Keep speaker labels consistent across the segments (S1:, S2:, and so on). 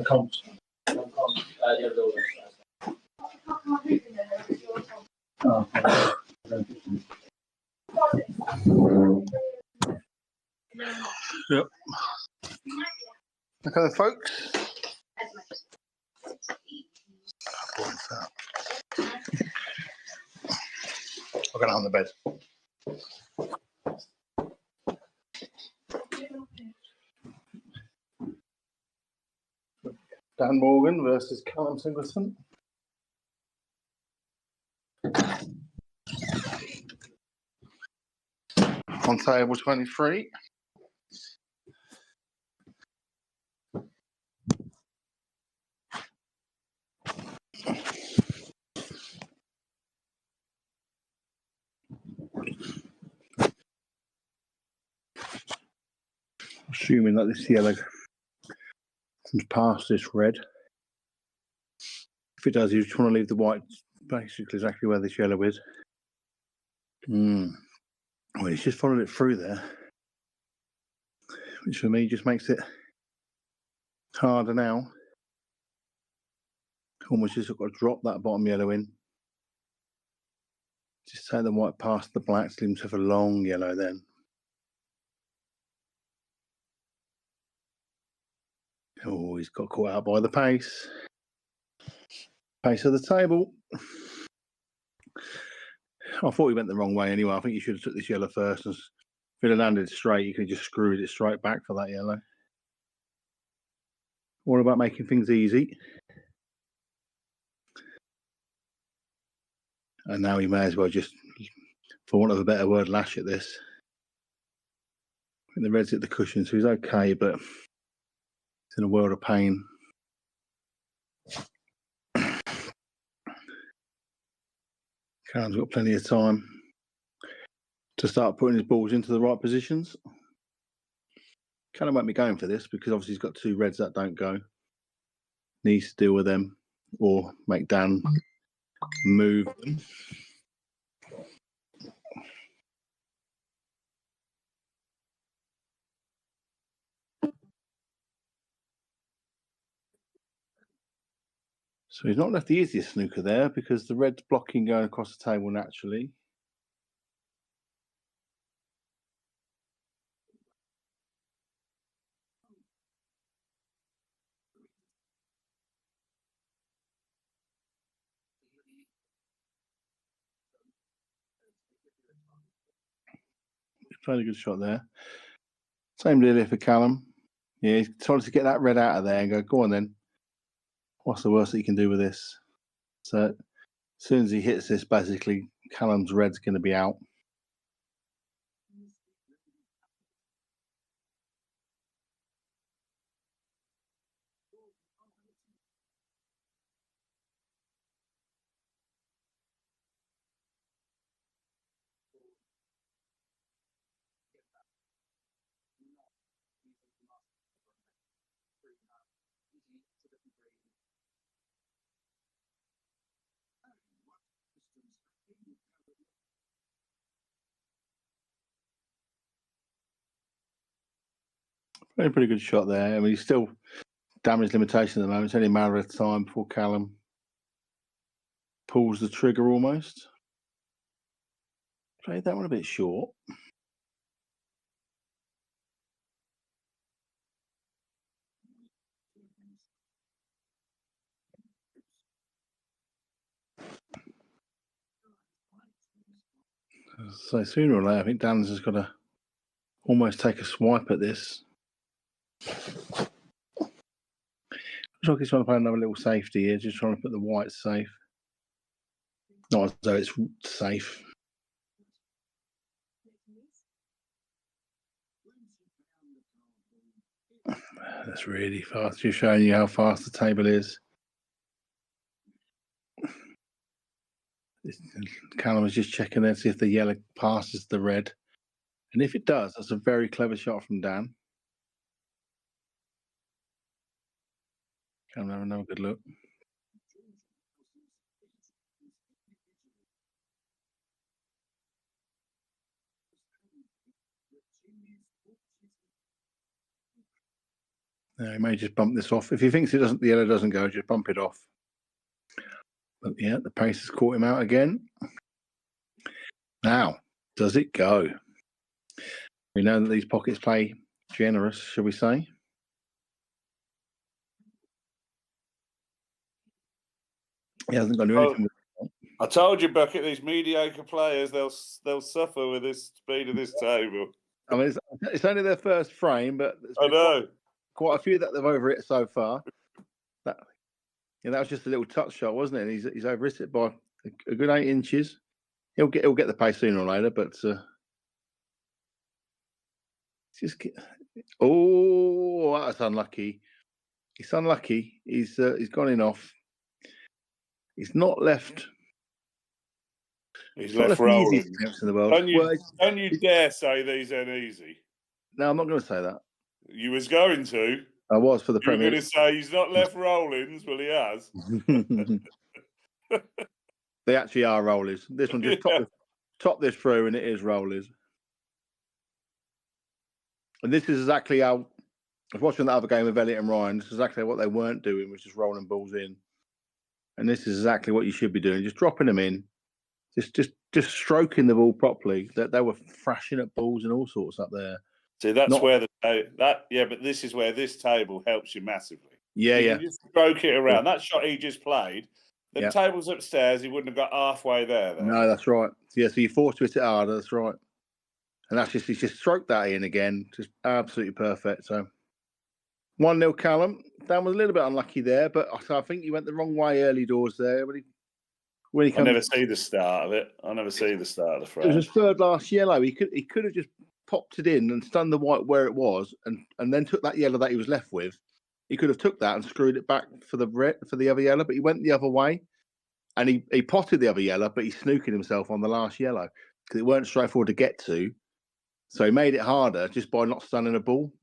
S1: comps. Oh,
S2: yep. Okay, folks. I'll get on the bed. Dan Morgan versus Callum Singleton. On table 23. Assuming that this yellow comes past this red. If it does, you just want to leave the white basically exactly where this yellow is. Well, he's just followed it through there, which for me just makes it harder now. Almost just got to drop that bottom yellow in. Just take the white past the black, leave himself a long yellow then. Oh, he's got caught out by the pace. Pace of the table. I thought he went the wrong way anyway. I think you should have took this yellow first. And if it had landed straight, you could have just screwed it straight back for that yellow. All about making things easy. And now he may as well just, for want of a better word, lash at this. I think the red's hit the cushion, so he's okay, but it's in a world of pain. Callum's got plenty of time to start putting his balls into the right positions. Callum won't be going for this because obviously he's got two reds that don't go. Needs to deal with them or make Dan move them. So he's not left the easiest snooker there because the red's blocking going across the table naturally. Played a good shot there. Same deal here for Callum. Yeah, he's trying to get that red out of there and go on then. What's the worst that you can do with this? So as soon as he hits this, basically, Callum's red's going to be out. Pretty good shot there. I mean, he's still damage limitation at the moment. It's only a matter of time before Callum pulls the trigger almost. Played that one a bit short. So sooner or later, I think Dan's just got to almost take a swipe at this. Looks like he's trying to play another little safety here, just trying to put the white safe. Not as though it's safe. That's really fast. Just showing you how fast the table is. Callum is just checking there to see if the yellow passes the red. And if it does, that's a very clever shot from Dan. Callum, have another good look. He may just bump this off. If he thinks the yellow doesn't go, just bump it off. But yeah, the pace has caught him out again. Now, does it go? We know that these pockets play generous, shall we say? He hasn't got to do anything.
S1: I told you, Bucket, these mediocre players, they'll suffer with this speed of this table.
S2: I mean, it's only their first frame, but
S1: I know.
S2: Quite a few that they've overhit so far. That was just a little touch shot, wasn't it? And he's overhit it by a good 8 inches. He'll get the pace sooner or later, but that's unlucky. He's unlucky. He's gone in off. He's not left.
S1: He's left rolling.
S2: In the world.
S1: Don't you dare say these ain't easy.
S2: No, I'm not going to say that.
S1: You was going to.
S2: I was for the Premier.
S1: You were going to say he's not left rollings. Well, he has.
S2: They actually are rollers. This one just top this through, and it is rollers. And this is exactly how I was watching the other game with Elliot and Ryan. This is exactly what they weren't doing, was just rolling balls in. And this is exactly what you should be doing, just dropping them in, just stroking the ball properly. That they were thrashing at balls and all sorts up there.
S1: See, that's where but this is where this table helps you massively.
S2: Yeah,
S1: you can just stroke it around. That shot he just played, the table's upstairs, he wouldn't have got halfway there.
S2: No, that's right. Yeah, so you forced to hit it harder, that's right. And he's just stroked that in again, just absolutely perfect. So 1-0 Callum. Dan was a little bit unlucky there, but I think he went the wrong way early doors there. When he
S1: I never see the start of it. I never see the start of the frame.
S2: It was his third last yellow. He could have just popped it in and stunned the white where it was, and then took that yellow that he was left with. He could have took that and screwed it back for the other yellow, but he went the other way, and he potted the other yellow, but he's snooking himself on the last yellow because it weren't straightforward to get to. So he made it harder just by not stunning a ball.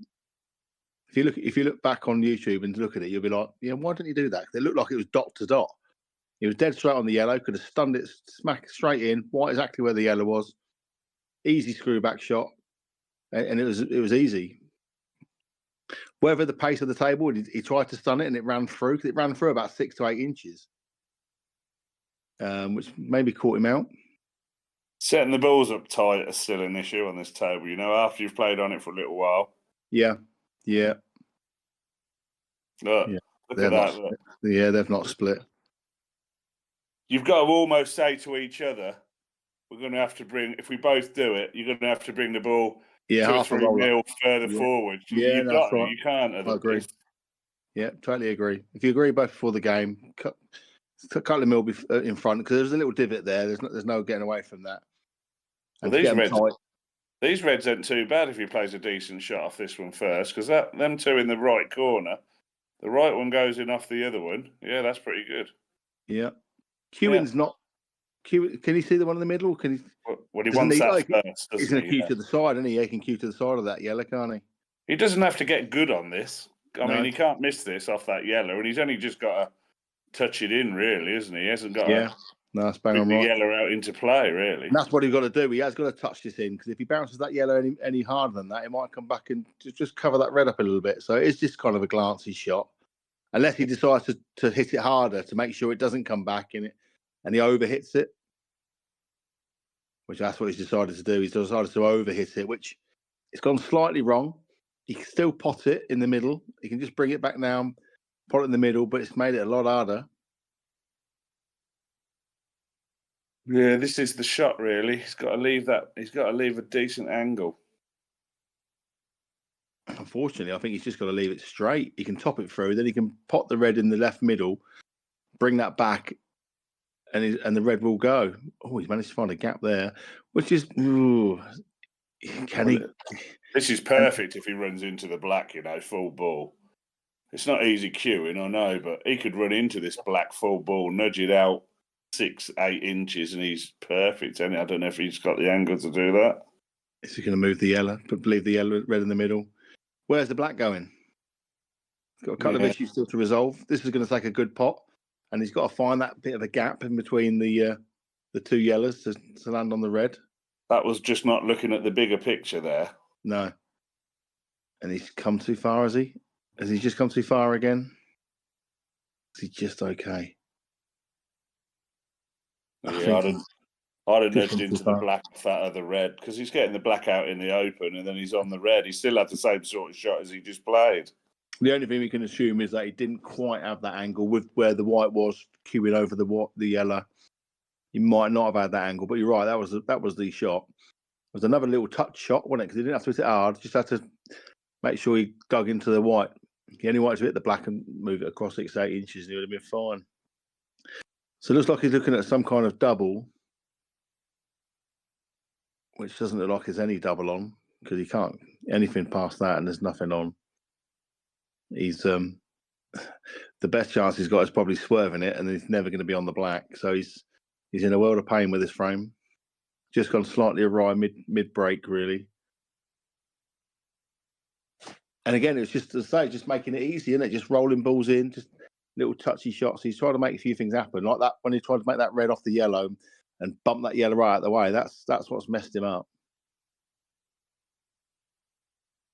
S2: If you look back on YouTube and look at it, you'll be like, yeah, why didn't he do that? It looked like it was dot to dot. He was dead straight on the yellow, could have stunned it, smack straight in, right exactly where the yellow was. Easy screw back shot, and it was easy. Whether the pace of the table, he tried to stun it and it ran through, because it ran through about 6 to 8 inches, which maybe caught him out.
S1: Setting the balls up tight is still an issue on this table, after you've played on it for a little while.
S2: Yeah.
S1: Look at that.
S2: Yeah, they've not split.
S1: You've got to almost say to each other, we're going to have to if we both do it, you're going to have to bring the ball 2 or 3 mil further forward.
S2: Yeah, that's right.
S1: You can't.
S2: I agree. Yeah, totally agree. If you agree both before the game, cut the mil in front, because there's a little divot there. There's no getting away from that.
S1: Well, these reds aren't too bad if he plays a decent shot off this one first, because them two in the right corner, the right one goes in off the other one. Yeah, that's pretty good.
S2: Yeah. Kewin's not. Can you see the one in the middle? Can he?
S1: Well, he wants that first.
S2: He's going to cue to the side, isn't he? He can cue to the side of that yellow, can't he?
S1: He doesn't have to get good on this. I mean, he can't miss this off that yellow, and he's only just got to touch it in, really, isn't he? He hasn't got to
S2: that's bang on
S1: bring the
S2: right.
S1: yellow out into play, really.
S2: And that's what he's got to do. He has got to touch this in, because if he bounces that yellow any harder than that, it might come back and just cover that red up a little bit. So it's just kind of a glancy shot, unless he decides to hit it harder to make sure it doesn't come back in it, and he overhits it. Which that's what he's decided to do. He's decided to overhit it, which it's gone slightly wrong. He can still pot it in the middle. He can just bring it back down, pot it in the middle, but it's made it a lot harder.
S1: Yeah, this is the shot, really. He's got to leave a decent angle.
S2: Unfortunately, I think he's just got to leave it straight. He can top it through, then he can pot the red in the left middle, bring that back, and the red will go. Oh, he's managed to find a gap there, which is
S1: This is perfect if he runs into the black, full ball. It's not easy cueing, I know, but he could run into this black full ball, nudge it out 6-8 inches, and he's perfect. And I don't know if he's got the angle to do that.
S2: Is he going to move the yellow, but leave the yellow red in the middle? Where's the black going? He's got a couple of issues still to resolve. This is going to take a good pot. And he's got to find that bit of a gap in between the 2 yellows to land on the red.
S1: That was just not looking at the bigger picture there.
S2: No. And he's come too far, has he? Has he just come too far again? Is he just okay?
S1: Yeah, I'd have nudged into the
S2: far.
S1: black off that other red because he's getting the black out in the open and then he's on the red. He still had the same sort of shot as he just played.
S2: The only thing we can assume is that he didn't quite have that angle with where the white was queuing over the yellow. He might not have had that angle, but you're right. That was the shot. It was another little touch shot, wasn't it? Because he didn't have to hit it hard. Just had to make sure he dug into the white. He only wanted to hit the black and move it across 6 to 8 inches, and he would have been fine. So it looks like he's looking at some kind of double, which doesn't look like there's any double on because he can't anything past that, and there's nothing on. He's the best chance he's got is probably swerving it, and he's never going to be on the black. So he's in a world of pain with this frame. Just gone slightly awry mid break, really. And again, it's just to say, just making it easy, isn't it? Just rolling balls in, just little touchy shots. He's trying to make a few things happen, like that when he tried to make that red off the yellow and bump that yellow right out of the way. That's what's messed him up.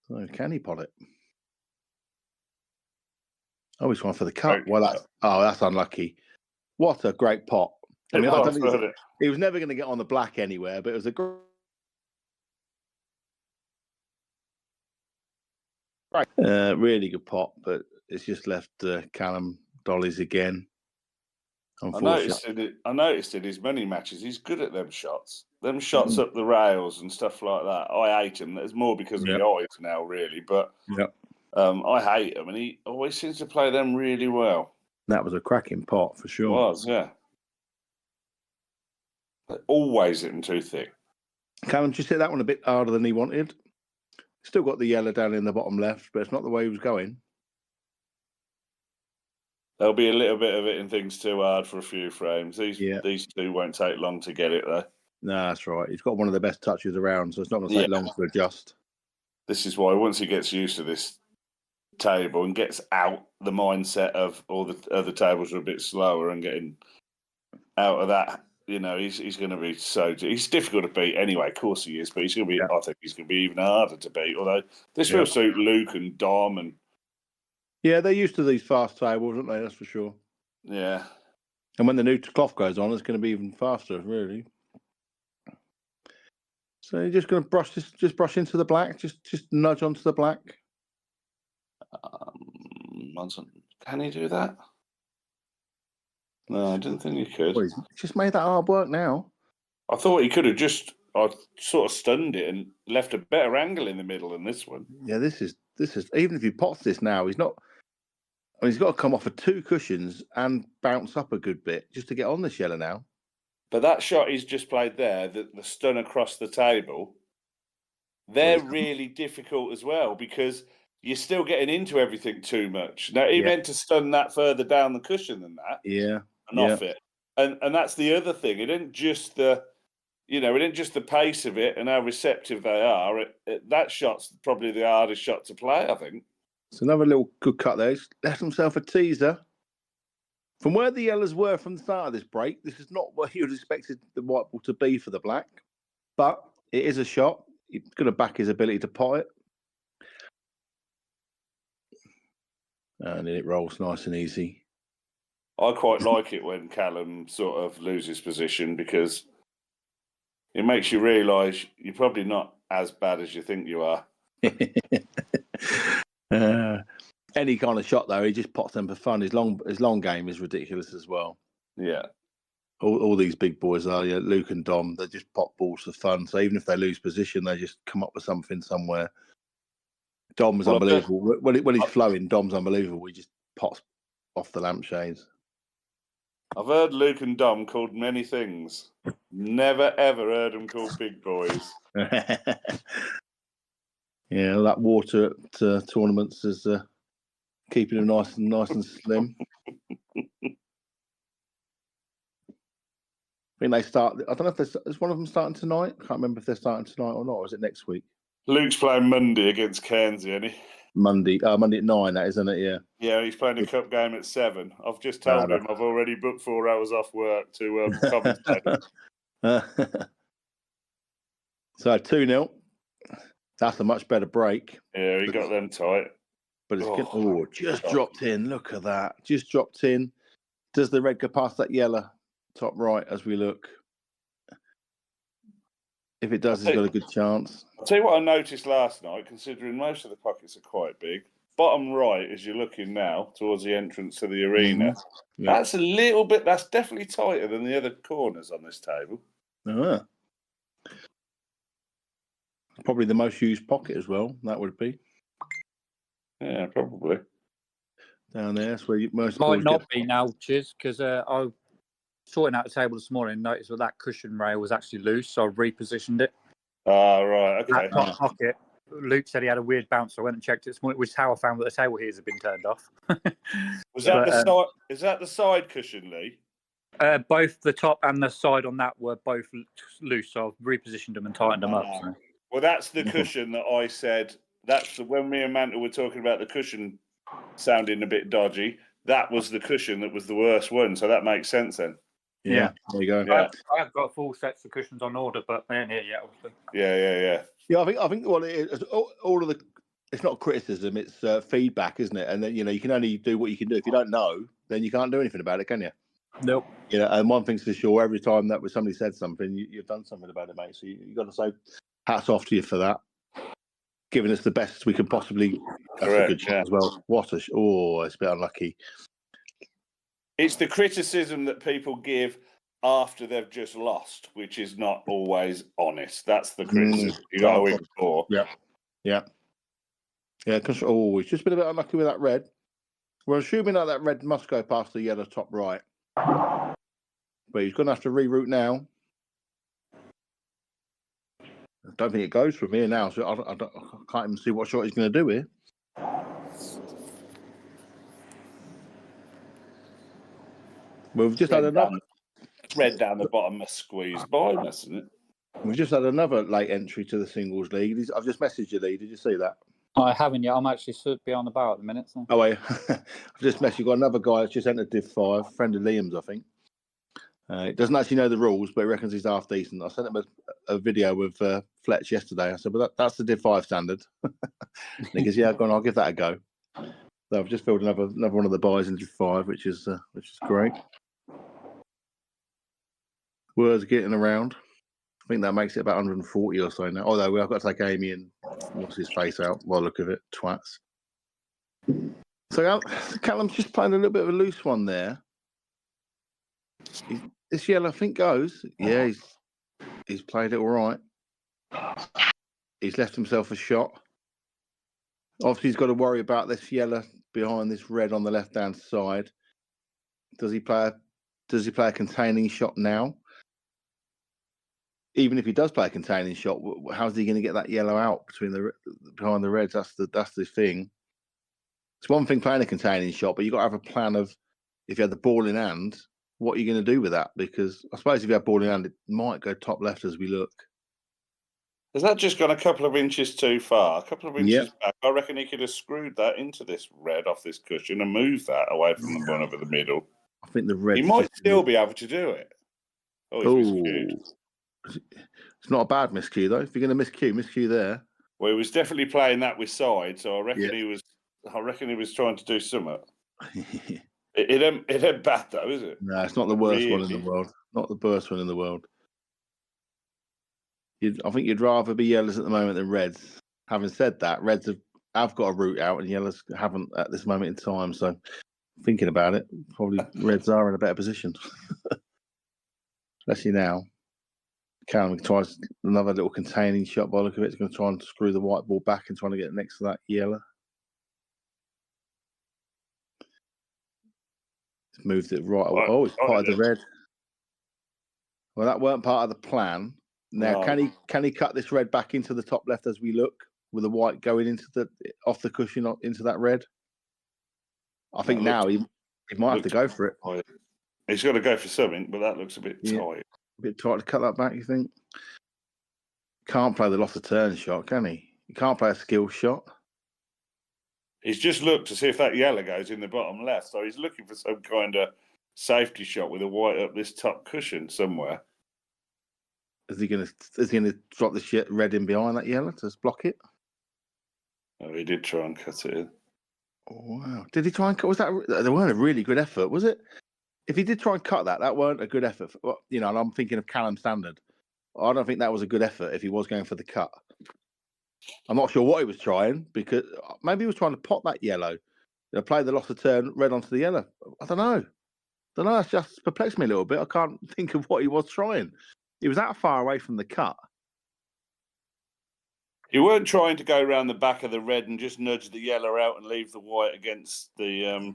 S2: So can he pot it? Oh, he's trying for the cut. Well, that's unlucky. What a great pot! I mean, he was never going to get on the black anywhere, but it was a great. Really good pot, but it's just left Callum Dollies again.
S1: I noticed in his money matches, he's good at them shots. Them shots up the rails and stuff like that. I hate him. There's more because of the eyes now, really. But I hate him, and he always seems to play them really well.
S2: That was a cracking pot for sure.
S1: It was, yeah. They always hit him too thick.
S2: Callum just hit that one a bit harder than he wanted. Still got the yellow down in the bottom left, but it's not the way he was going.
S1: There'll be a little bit of hitting things too hard for a few frames. These two won't take long to get it, though.
S2: No, that's right. He's got one of the best touches around, so it's not going to take long to adjust.
S1: This is why once he gets used to this table and gets out the mindset of all the other tables are a bit slower and getting out of that, he's going to be he's difficult to beat anyway. Of course he is, but he's going to be. I think he's going to be even harder to beat. Although this will suit Luke and Dom and.
S2: Yeah, they're used to these fast tables, aren't they? That's for sure.
S1: Yeah.
S2: And when the new cloth goes on, it's going to be even faster, really. So you're just going to brush into the black, just nudge onto the black.
S1: Can he do that? No, I didn't think he could.
S2: Well, he's just made that hard work now.
S1: I thought he could have I sort of stunned it and left a better angle in the middle than this one.
S2: Yeah, this is even if he pots this now, he's not. I mean, he's got to come off of 2 cushions and bounce up a good bit just to get on this yellow now.
S1: But that shot he's just played there, the stun across the table, they're really difficult as well because you're still getting into everything too much. Now, he meant to stun that further down the cushion than that.
S2: Yeah.
S1: And off it. And that's the other thing. It isn't just the pace of it and how receptive they are. That shot's probably the hardest shot to play, I think.
S2: It's another little good cut there. He's left himself a teaser. From where the yellows were from the start of this break, this is not what you would expected the white ball to be for the black. But it is a shot. He's going to back his ability to pot it. And then it rolls nice and easy.
S1: I quite like it when Callum sort of loses position because it makes you realise you're probably not as bad as you think you are.
S2: Any kind of shot, though, he just pots them for fun. His long game is ridiculous as well.
S1: Yeah.
S2: All these big boys are, Luke and Dom, they just pop balls for fun. So even if they lose position, they just come up with something somewhere. Dom's unbelievable. When he's flowing, Dom's unbelievable. He just pots off the lampshades.
S1: I've heard Luke and Dom called many things. Never, ever heard them called big boys.
S2: Yeah, that water at tournaments is keeping them nice and slim. I think they start. I don't know if is one of them starting tonight. I can't remember if they're starting tonight or not. Or is it next week?
S1: Luke's playing Monday against Cairnsey, isn't he?
S2: Monday at 9. That isn't it? Yeah.
S1: Yeah, he's playing a cup game at 7. I've just told him I've already booked 4 hours off work to commentate. So 2-0. That's a much better break. Yeah, he got them tight.
S2: but it's just
S1: God.
S2: dropped in. Look at that. Just dropped in. Does the red go past that yellow top right as we look? If it does, he's got a good chance.
S1: I'll tell you what I noticed last night, considering most of the pockets are quite big. Bottom right, as you're looking now towards the entrance to the arena,
S2: Yeah.
S1: that's a little bit, that's definitely tighter than the other corners on this table.
S2: Ah. Probably the most used pocket as well, that would be.
S1: Yeah, probably.
S2: Down there, that's where most
S3: might not be now, Chiz, because I was sorting out the table this morning and noticed that cushion rail was actually loose, so I repositioned it.
S1: Right, okay.
S3: That top pocket, Luke said he had a weird bounce, so I went and checked it this morning, which is how I found that the table heaters had been turned off.
S1: Was that the side? Is that the side cushion, Lee?
S3: Both the top and the side on that were both loose, so I've repositioned them and tightened them up. So.
S1: Well, that's the cushion that I said. That's when me and Manta were talking about the cushion sounding a bit dodgy. That was the cushion that was the worst one, so that makes sense then.
S2: Yeah, there you go.
S1: Yeah.
S3: I have got full sets of cushions on order, but they ain't here yet, obviously.
S1: Yeah.
S2: Yeah, I think what it is, all of the, it's not criticism, it's feedback, isn't it? And then, you can only do what you can do. If you don't know, then you can't do anything about it, can you?
S3: Nope.
S2: And one thing's for sure, every time that somebody said something, you've done something about it, mate. So you've got to say hats off to you for that. Giving us the best we can possibly. That's
S1: Correct,
S2: a good shot as well. It's a bit unlucky.
S1: It's the criticism that people give after they've just lost, which is not always honest. That's the criticism you got to ignore.
S2: Yeah. It's just been a bit unlucky with that red. We're assuming that red must go past the yellow top right. But he's going to have to reroute now. I don't think it goes from here now, so I can't even see what shot he's going to do here. We've just had another
S1: red down the bottom must squeeze by, mustn't it?
S2: We've just had another late entry to the singles league. I've just messaged you, Lee. Did you see that?
S3: I haven't yet. I'm actually beyond the bar at the minute. So.
S2: Oh, wait. I've just messaged. Got another guy that's just entered Div 5, friend of Liam's, I think. He doesn't actually know the rules, but he reckons he's half decent. I sent him a video with Fletch yesterday. I said, well, that's the Div 5 standard. And he goes, yeah, go on, I'll give that a go. So I've just filled another one of the buys in Div 5, which is great. Words getting around. I think that makes it about 140 or so now. Although I've got to take Amy and what's his face out by the look of it, twats. So Callum's just playing a little bit of a loose one there. This yellow, I think, goes. Yeah, he's played it all right. He's left himself a shot. Obviously, he's got to worry about this yellow behind this red on the left-hand side. Does he play a containing shot now? Even if he does play a containing shot, how's he going to get that yellow out behind the reds? That's the thing. It's one thing playing a containing shot, but you've got to have a plan of if you had the ball in hand, what are you going to do with that? Because I suppose if you have ball in hand, it might go top left as we look. Has
S1: that just gone a couple of inches too far? A couple of inches back. I reckon he could have screwed that into this red off this cushion and moved that away from the one over the middle.
S2: I think the red.
S1: He might still be able to do it. Oh, he's miscued.
S2: It's not a bad miscue though. If you're going to miscue there.
S1: Well, he was definitely playing that with side, so I reckon he was trying to do something. It ain't bad though, is it?
S2: No, it's not the worst one in the world. Not the worst one in the world. I think you'd rather be yellows at the moment than reds. Having said that, reds have got a route out and yellows haven't at this moment in time. So thinking about it, probably reds are in a better position. Especially now. Callum tries another little containing shot by the look of it. He's going to try and screw the white ball back and trying to get it next to that yellow. He's moved it right away. Oh, it's part of the red. Well, that weren't part of the plan. Now, can he cut this red back into the top left as we look, with the white going into off the cushion into that red? I think now he might have to go for it.
S1: He's got to go for something, but that looks a bit tight.
S2: A bit tight to cut that back, you think? Can't play the loft of turn shot, can he? He can't play a skill shot.
S1: He's just looked to see if that yellow goes in the bottom left, so he's looking for some kind of safety shot with a white up this top cushion somewhere.
S2: Is he gonna drop the red in behind that yellow to block it?
S1: Oh, he did try and cut it in.
S2: Wow. Did he try and cut? Was that? They weren't a really good effort, was it? If he did try and cut that, that weren't a good effort. You know, and I'm thinking of Callum Standard. I don't think that was a good effort if he was going for the cut. I'm not sure what he was trying, because maybe he was trying to pot that yellow. Play the loss of turn, red onto the yellow. I don't know. That's just perplexed me a little bit. I can't think of what he was trying. He was that far away from the cut.
S1: You weren't trying to go around the back of the red and just nudge the yellow out and leave the white against the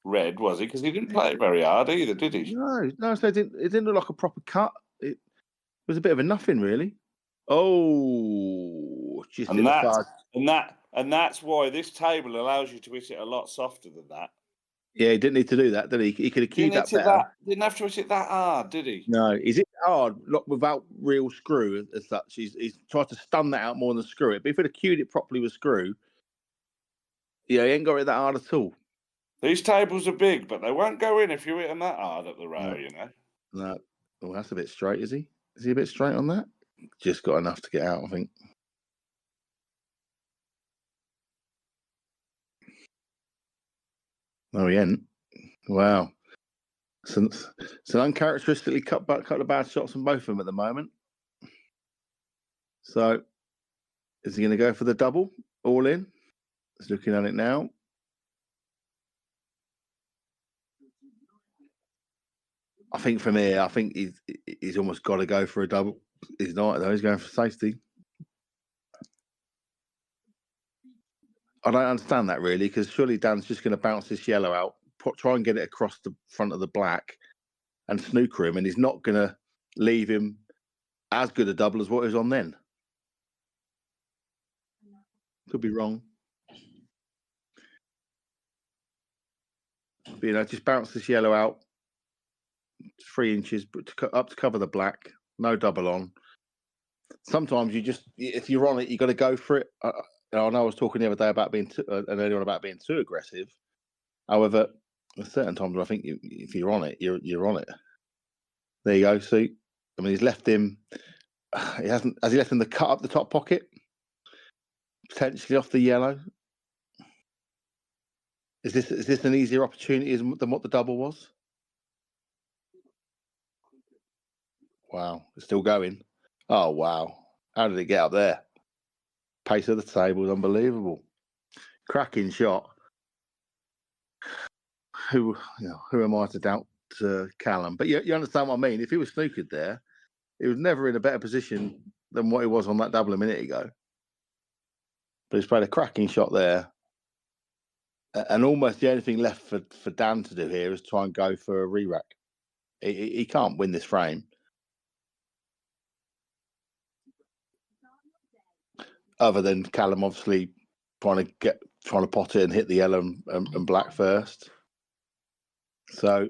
S1: red, was he? Because he didn't play it very hard either, did he?
S2: No. So it didn't look like a proper cut. It was a bit of a nothing, really. Oh, just
S1: and that's why this table allows you to hit it a lot softer than that.
S2: Yeah, he didn't need to do that, did he? He could have cued that better.
S1: Didn't have to hit it that hard, did he?
S2: No, is it hard? Not without real screw as such. He's tried to stun that out more than screw it. But if he'd have cued it properly with screw, yeah, he ain't got it that hard at all.
S1: These tables are big, but they won't go in if you hit them that hard at the row, you know.
S2: No, well, that's a bit straight, is he? Is he a bit straight on that? Just got enough to get out, I think. No, he ain't. Wow. So uncharacteristically cut the bad shots on both of them at the moment. So, is he going to go for the double all in? He's looking at it now. I think from here, I think he's almost got to go for a double. He's not though. He's going for safety. I don't understand that really, because surely Dan's just going to bounce this yellow out, try and get it across the front of the black, and snooker him, and he's not going to leave him as good a double as what he was on then. Could be wrong. But, you know, just bounce this yellow out 3 inches, but up to cover the black. No double on. Sometimes you just, if you're on it, you got to go for it. I know I was talking the other day about being earlier on about being too aggressive. However, at certain times, I think if you're on it, you're on it. There you go. See, I mean, he's left him. Has he left him the cut up the top pocket, potentially off the yellow? Is this an easier opportunity than what the double was? Wow, it's still going. Oh wow, how did it get up there? Pace of the table is unbelievable. Cracking shot. Who am I to doubt Callum? But you understand what I mean. If he was snookered there, he was never in a better position than what he was on that double a minute ago. But he's played a cracking shot there. And almost the only thing left for Dan to do here is try and go for a re-rack. He can't win this frame. Other than Callum obviously trying to pot it and hit the yellow and black first. So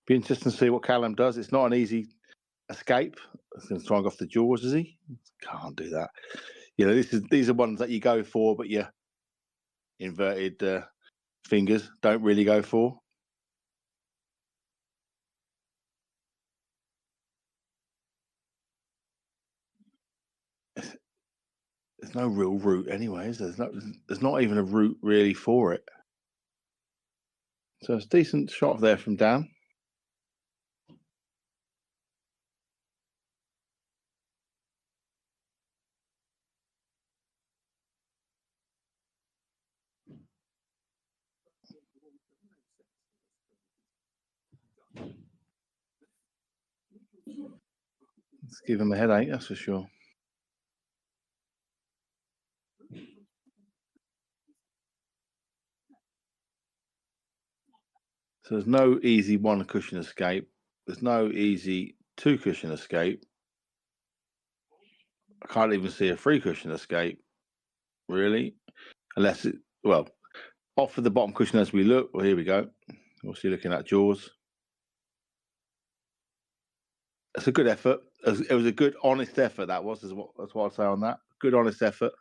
S2: be interesting to see what Callum does. It's not an easy escape. He's going to try and go off the jaws, is he? Can't do that. You know, these are ones that you go for, but your inverted fingers don't really go for. There's no real route anyway, is there? There's not even a route really for it. So it's a decent shot there from Dan. Let's give him a headache, that's for sure. So there's no easy 1 cushion escape. There's no easy 2 cushion escape. I can't even see a 3 cushion escape, really, unless it, well, off of the bottom cushion as we look. Well, here we go. We'll see looking at jaws. It's a good effort. It was a good, honest effort. That's what I'd say on that. Good, honest effort.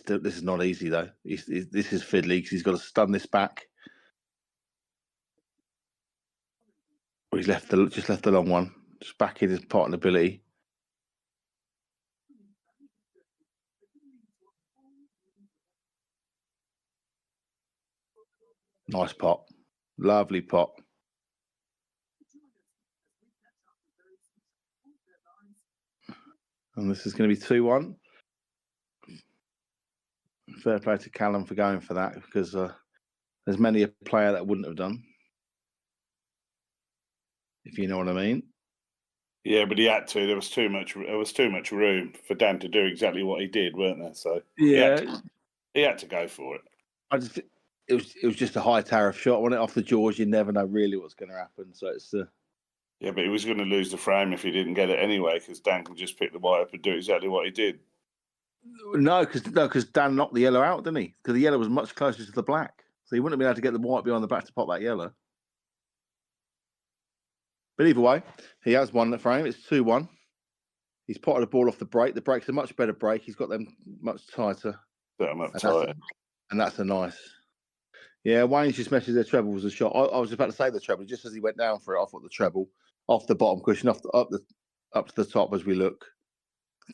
S2: This is not easy though. This is fiddly because he's got to stun this back. He's just left the long one, just back in his partner ability. Nice pot. Lovely pot. And this is going to be 2-1. Fair play to Callum for going for that, because there's many a player that wouldn't have done, if you know what I mean.
S1: Yeah, but he had to. There was too much room for Dan to do exactly what he did, weren't there? So
S2: Yeah,
S1: he had to go for it.
S2: It was just a high tariff shot. When it off the jaws, you never know really what's going to happen. So it's
S1: Yeah, but he was going to lose the frame if he didn't get it anyway, because Dan can just pick the white up and do exactly what he did.
S2: No, because Dan knocked the yellow out, didn't he? Because the yellow was much closer to the black, so he wouldn't have been able to get the white behind the back to pop that yellow. But either way, he has won the frame. It's 2-1. He's potted the ball off the break. The break's a much better break. He's got them much tighter.
S1: Them up tighter.
S2: And that's a nice. Yeah, Wayne's just messaged their treble was a shot. I was about to say the treble. Just as he went down for it, I thought the treble off the bottom cushion, up to the top as we look.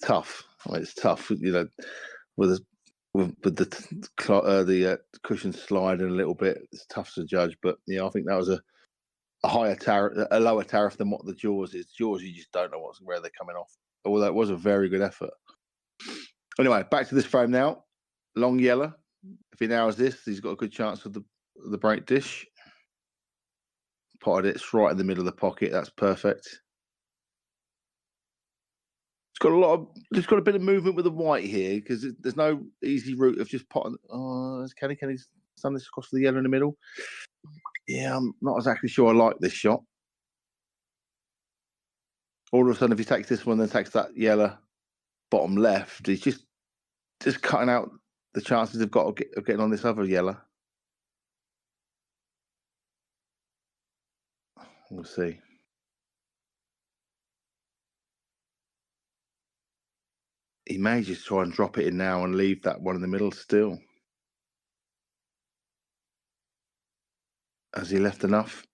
S2: Tough. It's tough, you know, with the cushion sliding a little bit. It's tough to judge, but yeah, I think that was a higher tariff, a lower tariff than what the jaws is. Jaws, you just don't know where they're coming off. Although it was a very good effort. Anyway, back to this frame now. Long yellow. If he nails this, he's got a good chance of the break dish. Potted it. It's right in the middle of the pocket. That's perfect. It's got a bit of movement with the white here, because there's no easy route of just potting. Oh, can he send this across the yellow in the middle? Yeah, I'm not exactly sure I like this shot. All of a sudden, if he takes this one, then takes that yellow bottom left, he's just cutting out the chances of getting on this other yellow. We'll see. He may just try and drop it in now and leave that one in the middle still. Has he left enough?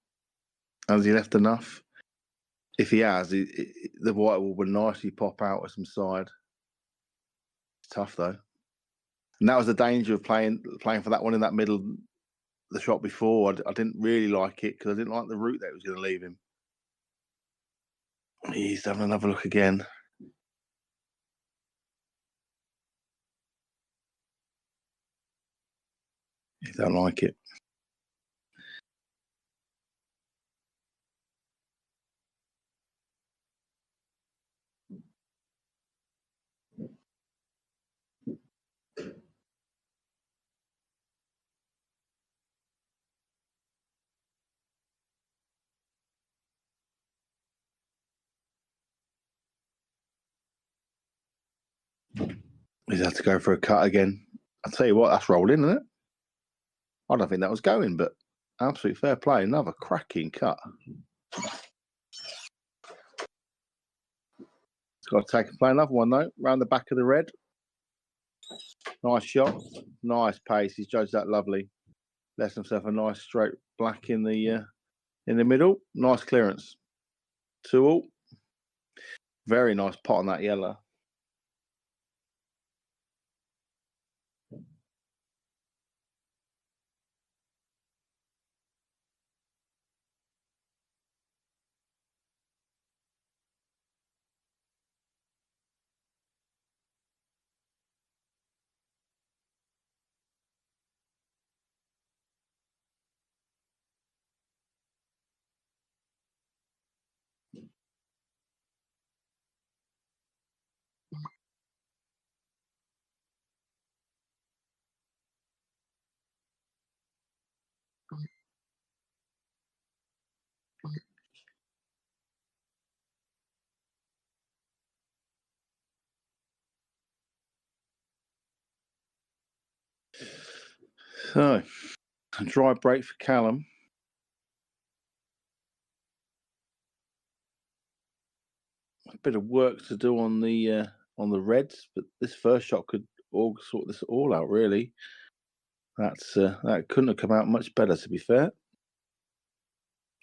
S2: If he has, the white will nicely pop out of some side. It's tough though. And that was the danger of playing for that one in that middle, the shot before. I didn't really like it because I didn't like the route that it was going to leave him. He's having another look again. You don't like it. He's had to go for a cut again. I'll tell you what, that's rolling, isn't it? I don't think that was going, but absolute fair play. Another cracking cut. He's got to take and play another one, though, round the back of the red. Nice shot. Nice pace. He's judged that lovely. Left himself a nice straight black in the middle. Nice clearance. 2-all. Very nice pot on that yellow. So, a dry break for Callum. A bit of work to do on the reds, but this first shot could all sort this all out. Really, that couldn't have come out much better. To be fair,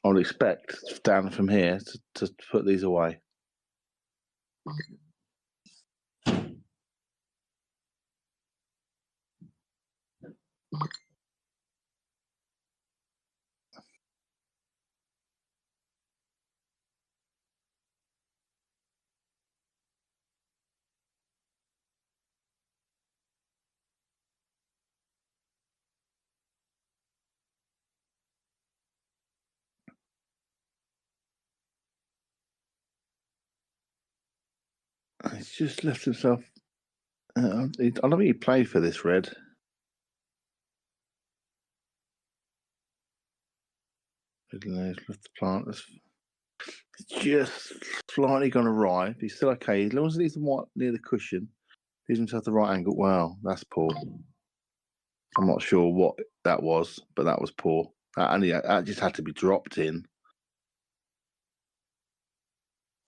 S2: I would expect Dan from here to put these away. He's just left himself. I don't think he played for this red. He's left the plant. It's just slightly gone awry. He's still okay. As long as he's near the cushion, gives himself the right angle. Wow, that's poor. I'm not sure what that was, but that was poor. That just had to be dropped in.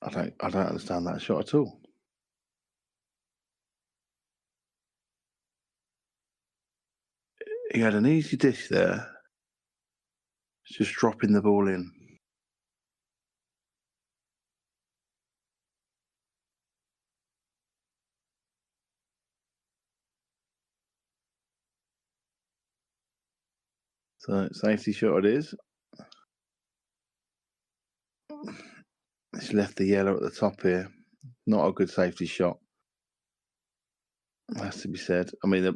S2: I don't understand that shot at all. He had an easy dish there. Just dropping the ball in. So safety shot it is. It's left the yellow at the top here. Not a good safety shot. Has to be said. I mean, there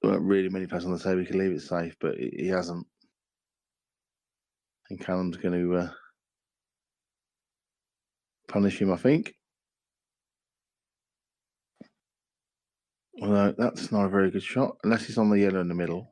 S2: weren't really many players on the table. He could leave it safe, but he hasn't. And Callum's going to punish him, I think. Although that's not a very good shot, unless it's on the yellow in the middle.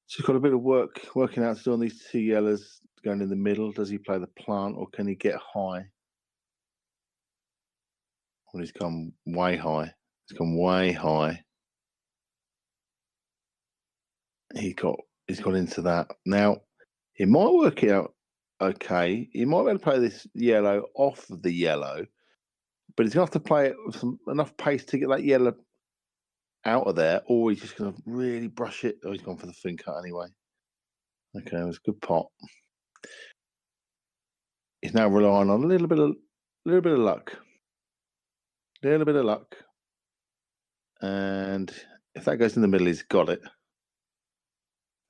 S2: So he's got a bit of working out to do on these two yellows going in the middle. Does he play the plant or can he get high? Well, he's gone way high. He's gone way high. He's got into that. Now, he might work it out okay. He might be able to play this yellow off of the yellow, but he's going to have to play it with enough pace to get that yellow out of there, or he's just going to really brush it. Oh, he's gone for the thin cut anyway. Okay, it was a good pot. He's now relying on a little bit of luck. Little bit of luck. And if that goes in the middle, he's got it.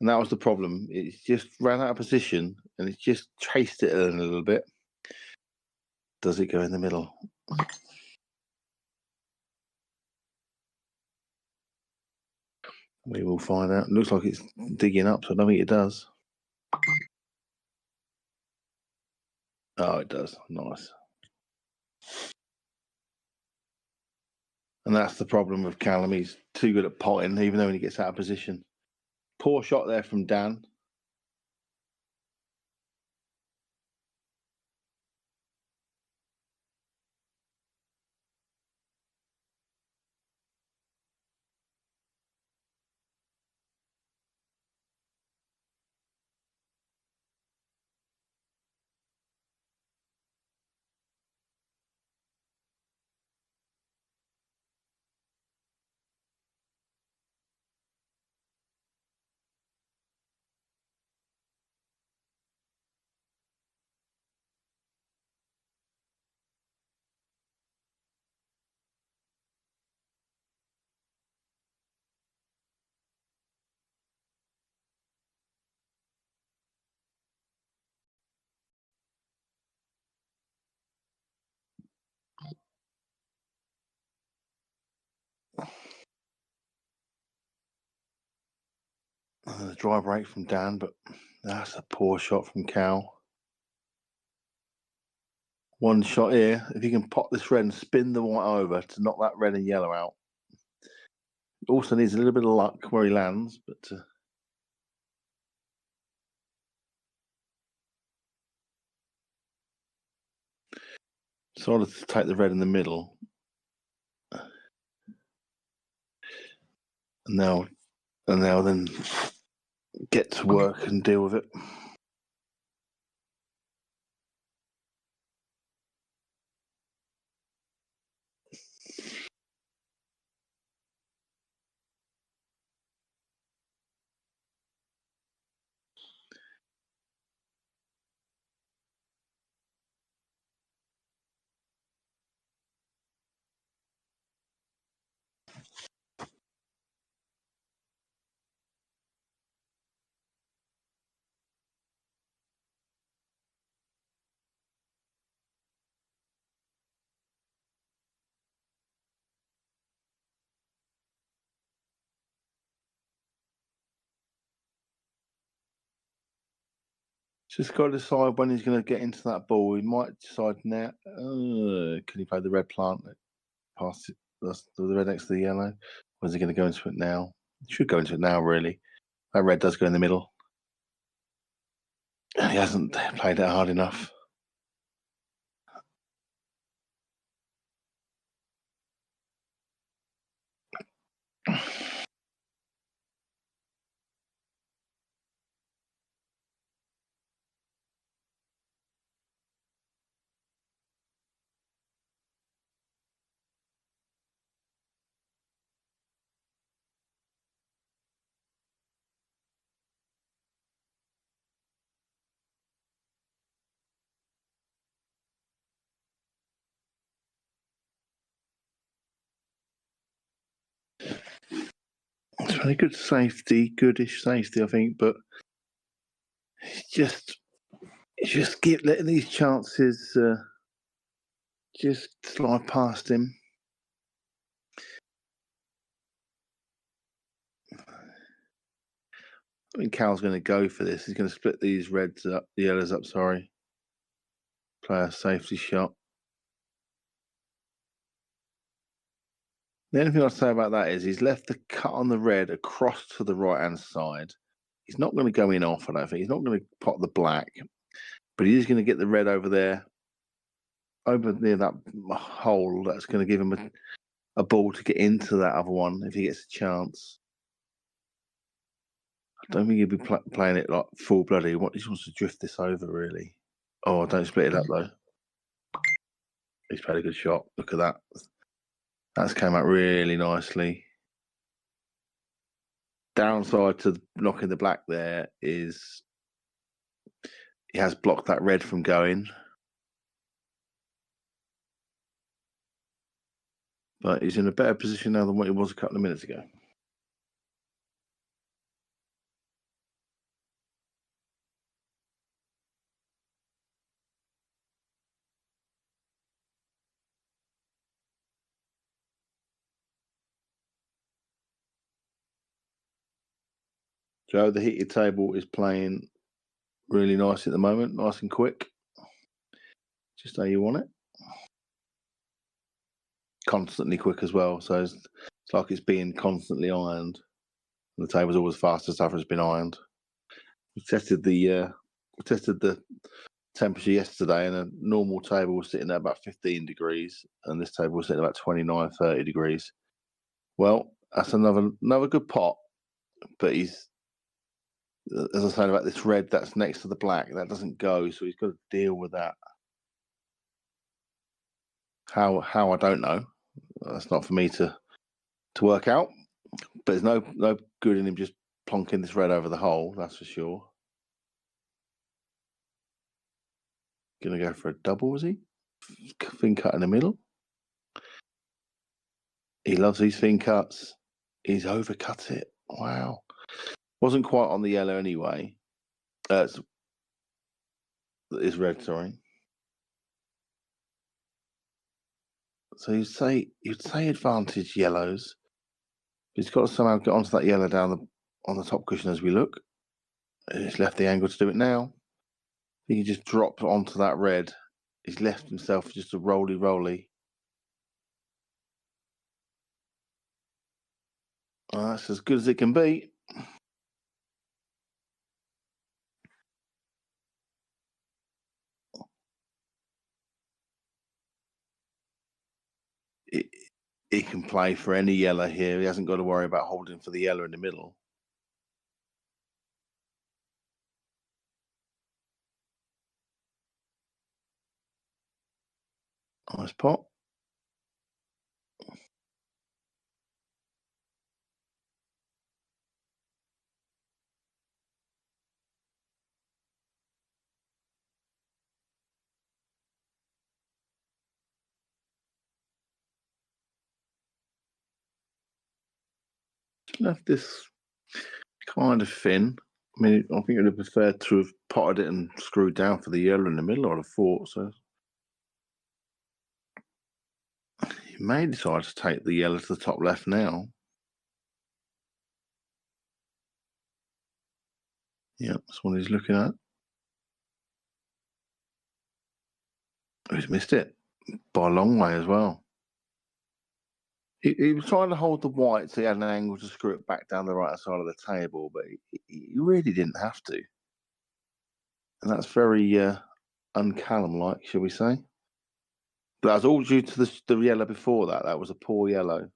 S2: And that was the problem. It just ran out of position and it's just chased it in a little bit. Does it go in the middle? We will find out. It looks like it's digging up, so I don't think it does. Oh, it does. Nice. And that's the problem with Callum. He's too good at potting, even though when he gets out of position. Poor shot there from Dan. A dry break from Dan, but that's a poor shot from Cal. One shot here. If you can pot this red and spin the white over to knock that red and yellow out. Also needs a little bit of luck where he lands, but decided to take the red in the middle. And now then get to work and deal with it. Just got to decide when he's going to get into that ball. He might decide now. Can he play the red plant past it, the red next to the yellow? Or is he going to go into it now? He should go into it now, really. That red does go in the middle. He hasn't played it hard enough. It's very good safety, goodish safety, I think, but just keep letting these chances just slide past him. I think Cal's going to go for this. He's going to split these reds up, the yellows up, sorry. Play a safety shot. The only thing I'd say about that is he's left the cut on the red across to the right-hand side. He's not going to go in off, I don't think. He's not going to pot the black, but he is going to get the red over there, over near that hole. That's going to give him a ball to get into that other one if he gets a chance. I don't think he'll be playing it like full-blooded. He just wants to drift this over, really. Oh, don't split it up, though. He's played a good shot. Look at that. That's came out really nicely. Downside to knocking the black there is he has blocked that red from going. But he's in a better position now than what he was a couple of minutes ago. Joe, the heated table is playing really nice at the moment, nice and quick. Just how you want it. Constantly quick as well, so it's like it's being constantly ironed. The table's always fastest after it's been ironed. We tested the temperature yesterday, and a normal table was sitting at about 15 degrees, and this table was sitting at about 29, 30 degrees. Well, that's another good pot, but he's, as I said about this red that's next to the black, that doesn't go, so he's got to deal with that. How I don't know. That's not for me to work out. But there's no good in him just plonking this red over the hole, that's for sure. Gonna go for a double, is he? Thin cut in the middle. He loves these thin cuts. He's overcut it. Wow. Wasn't quite on the yellow anyway. It's red, sorry. So you'd say advantage yellows. He's got to somehow get onto that yellow down on the top cushion as we look. He's left the angle to do it now. He can just drop onto that red. He's left himself just a roly. That's as good as it can be. He can play for any yellow here. He hasn't got to worry about holding for the yellow in the middle. Nice pot. Left this kind of thin. I mean, I think it would have preferred to have potted it and screwed down for the yellow in the middle, I'd have thought. So he may decide to take the yellow to the top left now. Yeah, that's what he's looking at. He's missed it by a long way as well. He was trying to hold the white so he had an angle to screw it back down the right side of the table, but he really didn't have to. And that's very un-Callum-like, shall we say. But that was all due to the yellow before that. That was a poor yellow.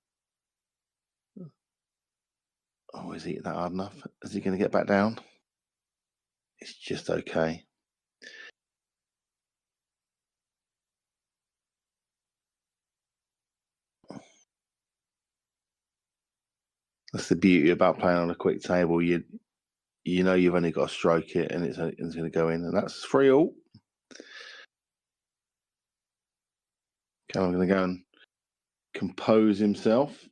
S2: Oh, is he that hard enough? Is he going to get back down? It's just okay. That's the beauty about playing on a quick table. You know you've only got to stroke it and it's going to go in. And that's 3-all. Callum's going to go and compose himself.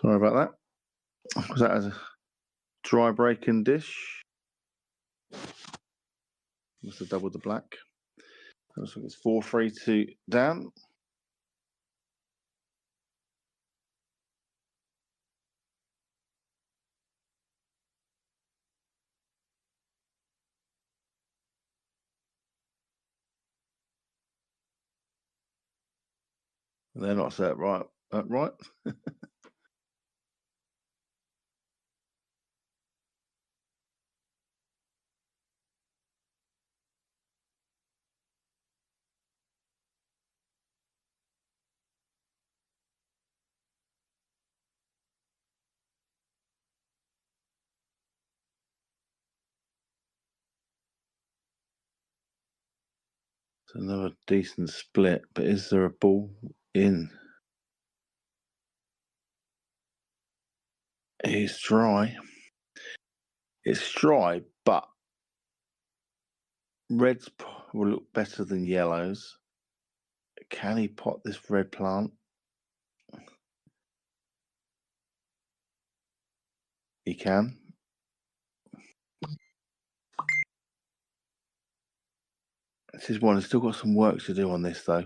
S2: Sorry about that. Was that as a dry breaking dish? Must have doubled the black. Looks like it's 4-3 to Dan. They're not set right. Right. It's another decent split, but is there a ball in? It's dry. It's dry, but reds will look better than yellows. Can he pot this red plant? He can. This is one. He's still got some work to do on this, though.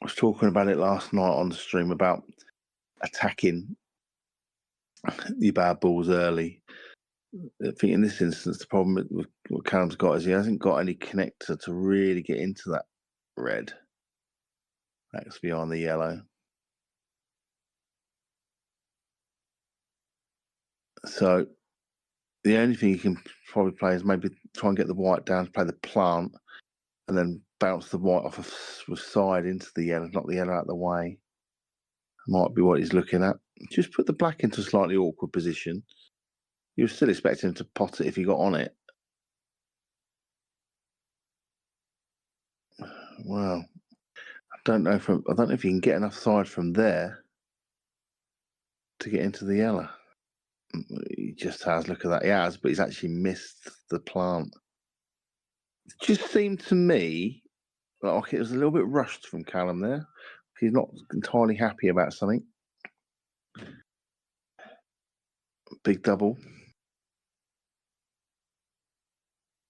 S2: I was talking about it last night on the stream about attacking the bad balls early. I think in this instance, the problem with what Callum's got is he hasn't got any connector to really get into that red. That's beyond the yellow. So the only thing he can probably play is maybe try and get the white down to play the plant and then bounce the white off a side into the yellow, knock the yellow out of the way. Might be what he's looking at. Just put the black into a slightly awkward position. You were still expecting him to pot it if he got on it. Well, I don't know if you can get enough side from there to get into the yellow. He just has. Look at that. He has, but he's actually missed the plant. It just seemed to me like it was a little bit rushed from Callum there. He's not entirely happy about something. Big double.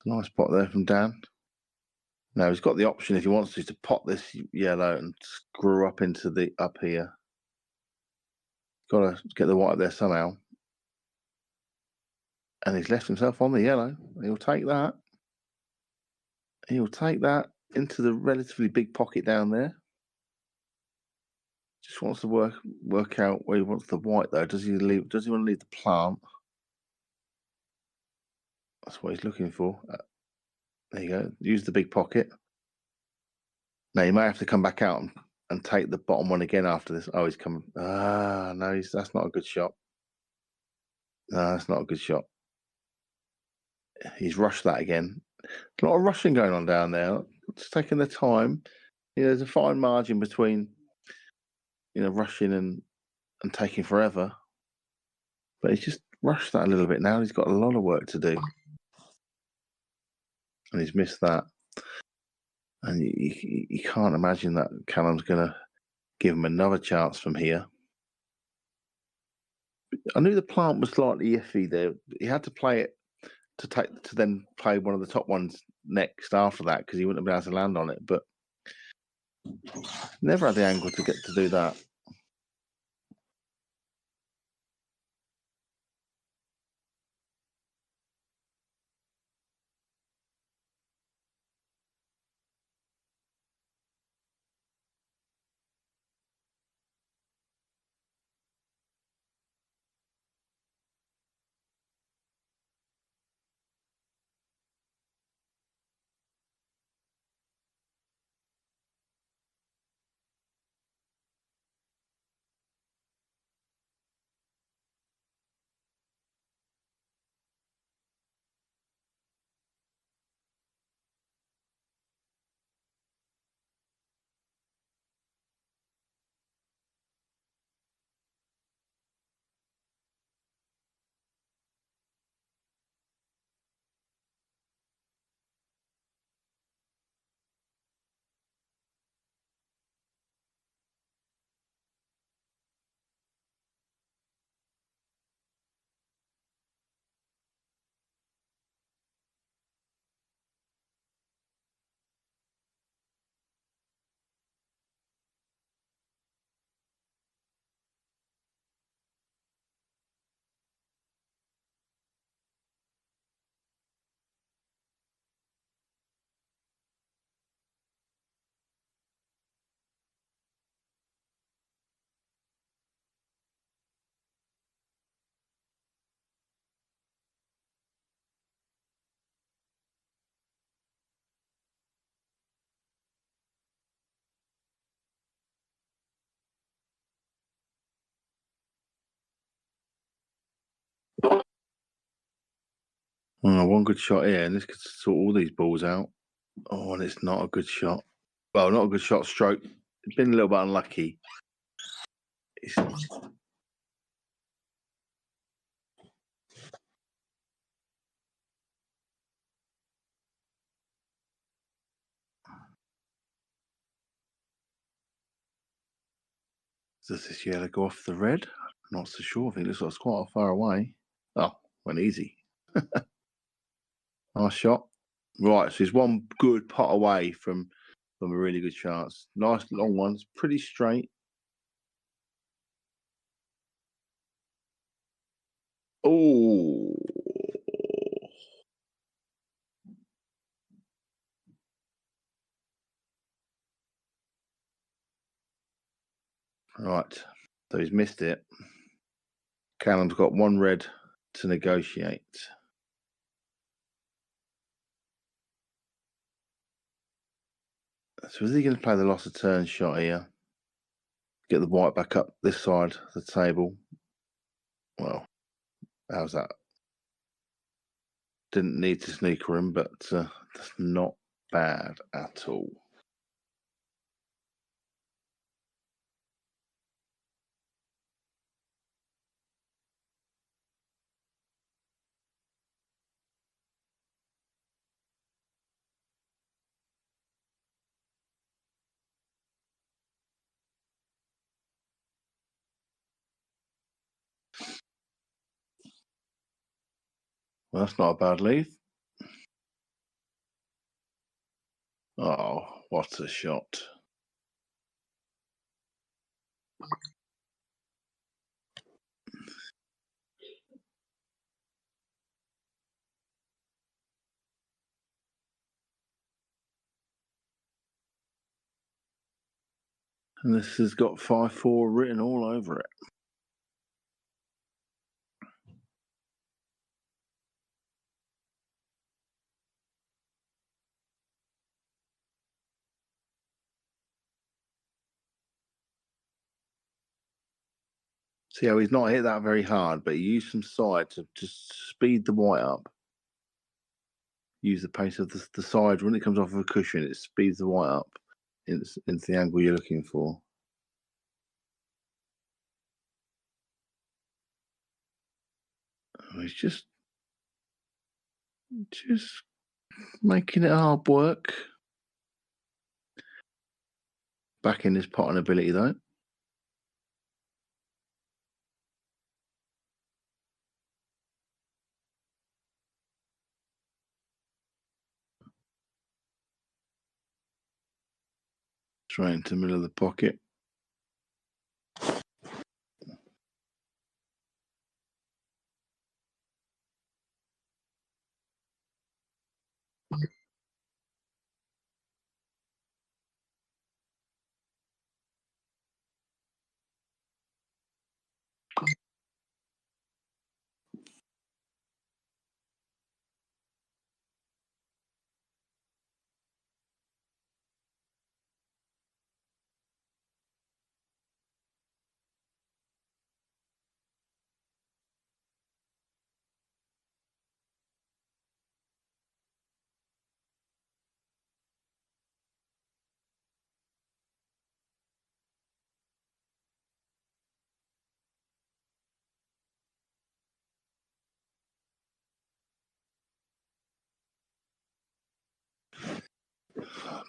S2: Nice pot there from Dan. Now he's got the option if he wants to pot this yellow and screw up into the up here. Got to get the white up there somehow. And he's left himself on the yellow. He'll take that. He'll take that into the relatively big pocket down there. Just wants to work out where he wants the white though. Does he want to leave the plant? That's what he's looking for. There you go. Use the big pocket. Now you might have to come back out and take the bottom one again after this. Oh, he's coming. No, that's not a good shot. No, that's not a good shot. He's rushed that again. A lot of rushing going on down there. Just taking the time. There's a fine margin between rushing and taking forever. But he's just rushed that a little bit now. He's got a lot of work to do. And he's missed that. And you can't imagine that Callum's going to give him another chance from here. I knew the plant was slightly iffy there. He had to play it to then play one of the top ones next after that because he wouldn't have been able to land on it. But never had the angle to get to do that. Oh, one good shot here, and this could sort all these balls out. Oh, and it's not a good shot. Well, not a good shot. Stroke. It's been a little bit unlucky. Does this yellow go off the red? Not so sure. I think it looks like it's quite far away. Oh, went easy. Nice shot. Right, so he's one good pot away from a really good chance. Nice long one. It's pretty straight. Oh. Right, so he's missed it. Callum's got one red to negotiate. So is he going to play the loss of turn shot here? Get the white back up this side of the table. Well, how's that? Didn't need to sneaker him, but that's not bad at all. Well, that's not a bad lead. Oh, what a shot. And this has got 5-4 written all over it. See how he's not hit that very hard, but he used some side to just speed the white up. Use the pace of the side. When it comes off of a cushion, it speeds the white up into the angle you're looking for. Oh, he's just making it hard work. Back in his potting ability, though. Straight into the middle of the pocket.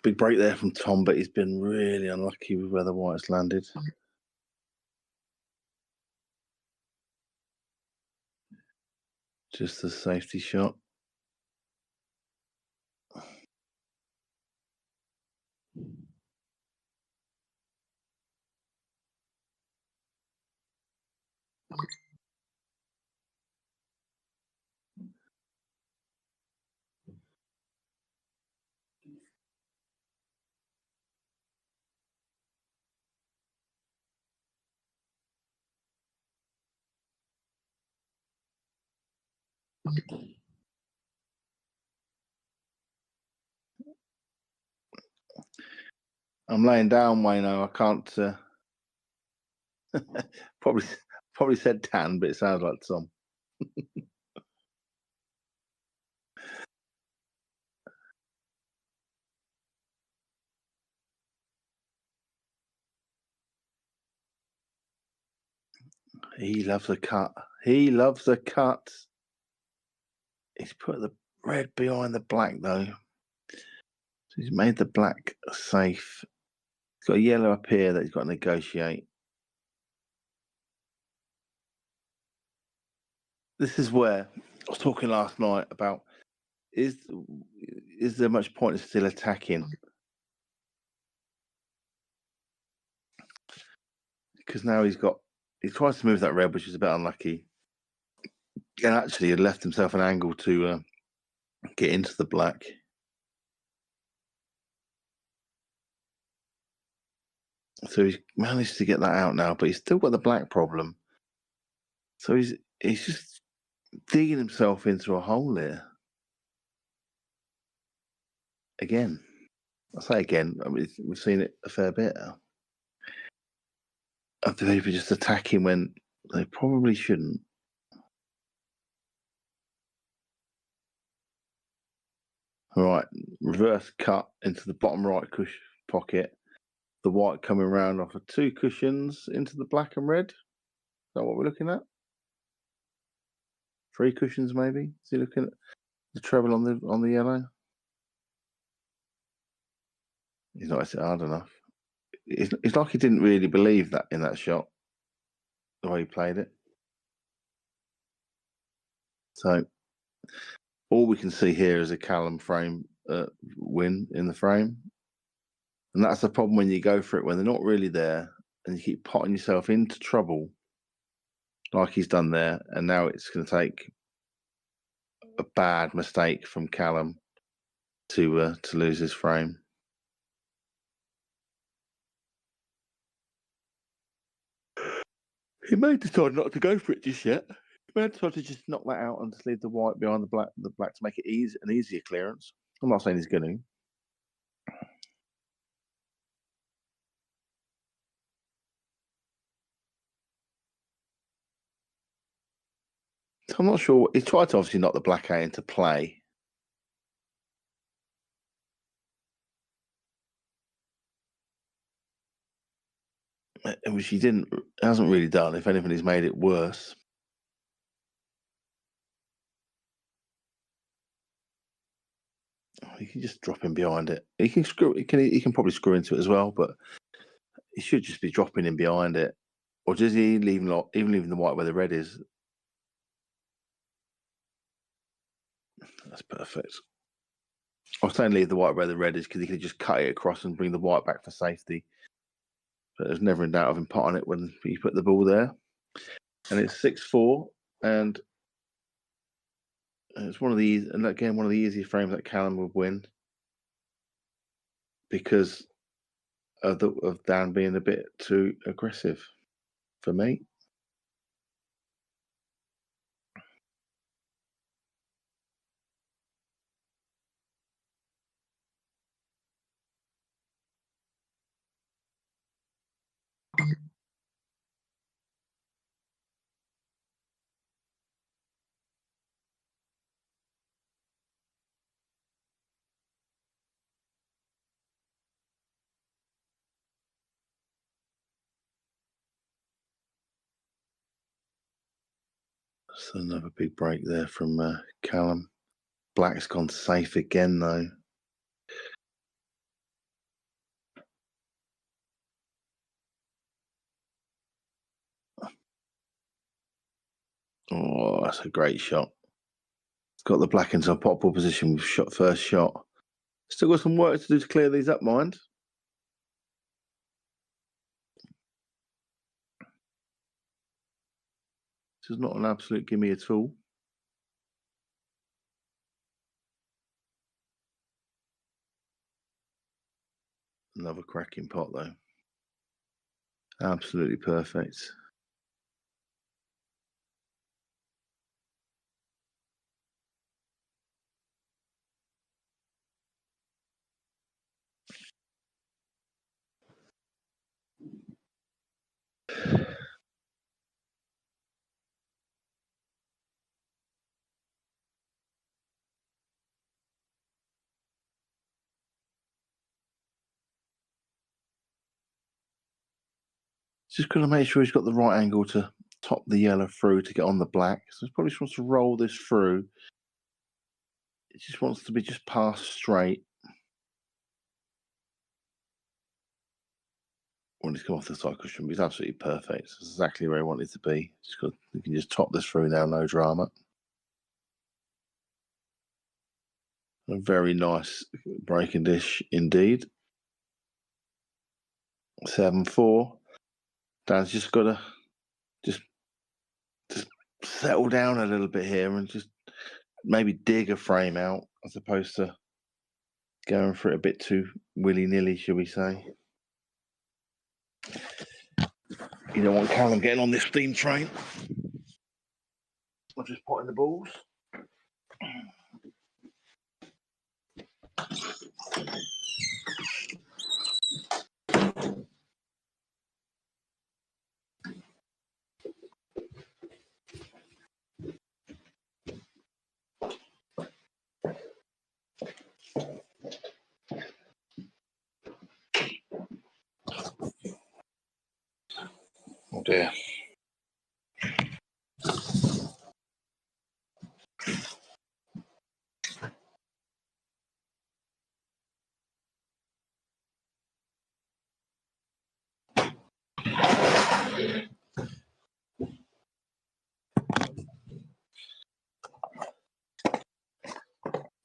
S2: Big break there from Tom, but he's been really unlucky with where the white's landed. Just the safety shot. I'm laying down, Wayno. I can't. Probably said tan, but it sounds like Tom. He loves a cut. He loves a cut. He's put the red behind the black, though. So he's made the black safe. He's got a yellow up here that he's got to negotiate. This is where I was talking last night about is there much point in still attacking? Because now he tries to move that red, which is a bit unlucky. And actually, he left himself an angle to get into the black. So he's managed to get that out now, but he's still got the black problem. So he's just digging himself into a hole here. Again. I say again, I mean, we've seen it a fair bit now. Of the people just attacking when they probably shouldn't. All right, reverse cut into the bottom right pocket. The white coming around off of 2 cushions into the black and red. Is that what we're looking at? 3 cushions, maybe. Is he looking at the treble on the yellow? He's not hit it hard enough. It's like he didn't really believe that in that shot, the way he played it. So all we can see here is a Callum frame win in the frame. And that's the problem when you go for it, when they're not really there and you keep potting yourself into trouble like he's done there. And now it's going to take a bad mistake from Callum to lose his frame. He may decide not to go for it just yet. He may decide to just knock that out and just leave the white behind the black to make it an easier clearance. I'm not saying he's going to. So I'm not sure. He tried to obviously knock the black out into play. Which he hasn't really done. If anything, he's made it worse. You can just drop him behind it. He can probably screw into it as well, but he should just be dropping him behind it. Or does he even leaving the white where the red is? That's perfect. I was saying leave the white where the red is because he could just cut it across and bring the white back for safety. But there's never in doubt of him potting it when he put the ball there. And it's 6-4, and it's one of the easier frames that Callum would win because of Dan being a bit too aggressive for me. So another big break there from Callum. Black's gone safe again, though. Oh, that's a great shot. It's got the black into a pot ball position with first shot. Still got some work to do to clear these up, mind. This is not an absolute gimme at all. Another cracking pot, though. Absolutely perfect. Just got to make sure he's got the right angle to top the yellow through to get on the black. So it probably just wants to roll this through. It just wants to be just passed straight. When it's come off the side cushion, it's absolutely perfect. It's exactly where I want it to be. You can just top this through now, no drama. A very nice breaking dish indeed. 7-4. Dan's just got to just settle down a little bit here and just maybe dig a frame out as opposed to going for it a bit too willy-nilly, shall we say. You don't want Callum getting on this steam train. I'm just potting the balls. Oh dear.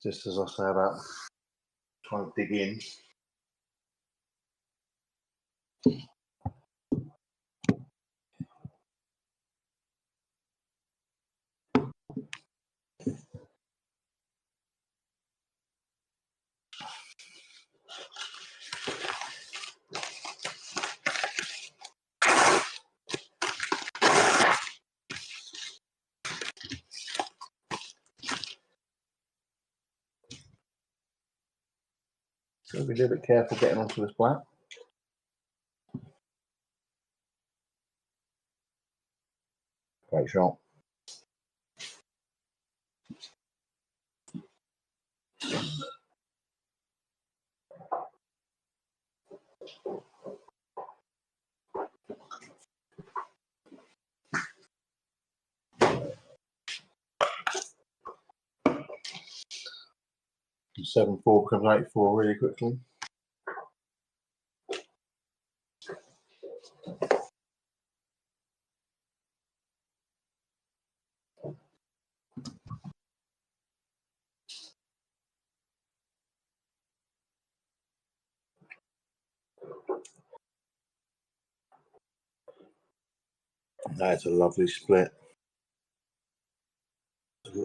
S2: Just as I say about trying to dig in. So be a little bit careful getting onto this black. Great shot. And 7-4 becomes 8-4 really quickly. That's a lovely split.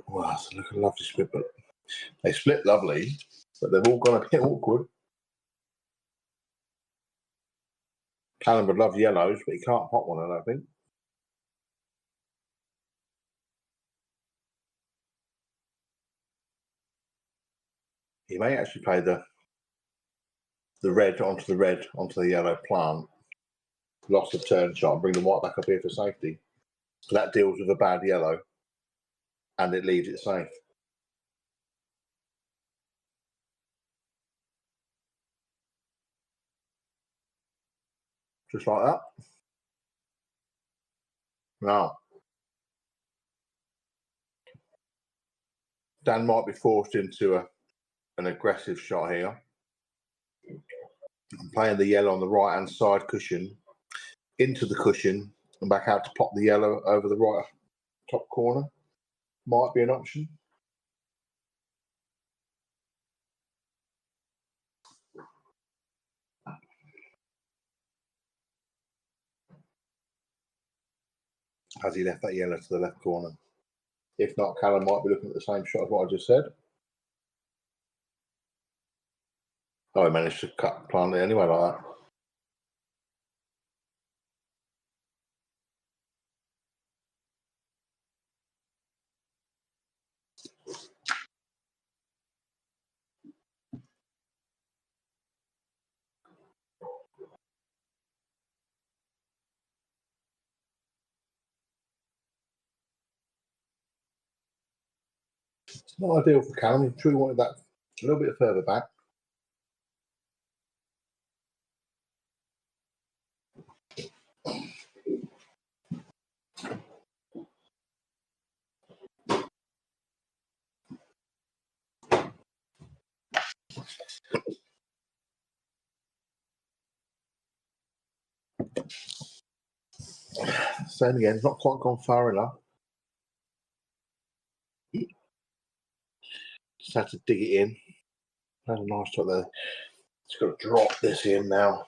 S2: Wow, it's a lovely split, but they split lovely, but they've all gone a bit awkward. Callum would love yellows, but he can't pot one, I don't think. He may actually play the red onto the yellow plant. Lost the turn shot and bring the white back up here for safety. So that deals with a bad yellow and it leaves it safe. Just like that. Now, Dan might be forced into an aggressive shot here. I'm playing the yellow on the right hand side cushion into the cushion and back out to pop the yellow over the right top corner. Might be an option. Has he left that yellow to the left corner? If not, Callum might be looking at the same shot as what I just said. Oh, he managed to plant it anyway like that. It's not ideal for Callum. He truly wanted that a little bit further back.
S4: Same again, it's not quite gone far enough. Just had to dig it in. Had a nice shot there. Just got to drop this in now.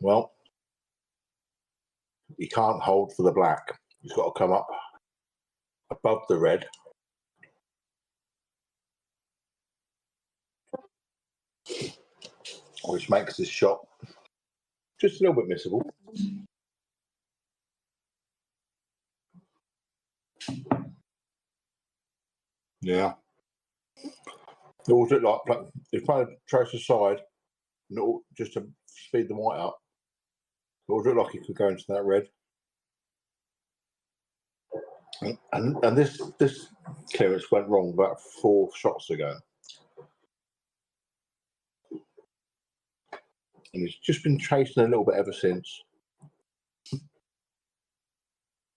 S4: Well, you can't hold for the black. You've got to come up above the red. Which makes this shot just a little bit missable. Yeah. It always looked like if I trace aside, just to speed the white up, it always looked like it could go into that red. And this clearance went wrong about 4 shots ago. And it's just been chasing a little bit ever since.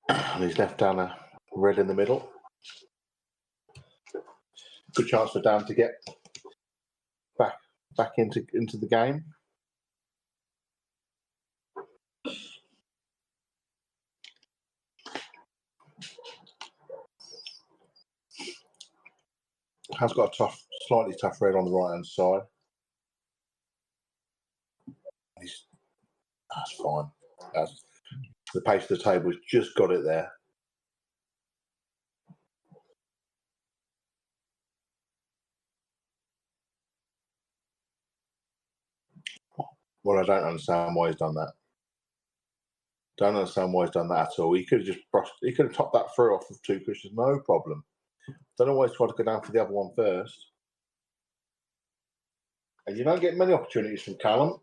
S4: And he's left down a red in the middle. Good chance for Dan to get back into the game. Has got a slightly tough red on the right hand side. That's fine. The pace of the table has just got it there. Well, I don't understand why he's done that. Don't understand why he's done that at all. He could have just brushed. He could have topped that through off of 2 cushions, no problem. Don't always try to go down for the other one first. And you don't get many opportunities from Callum.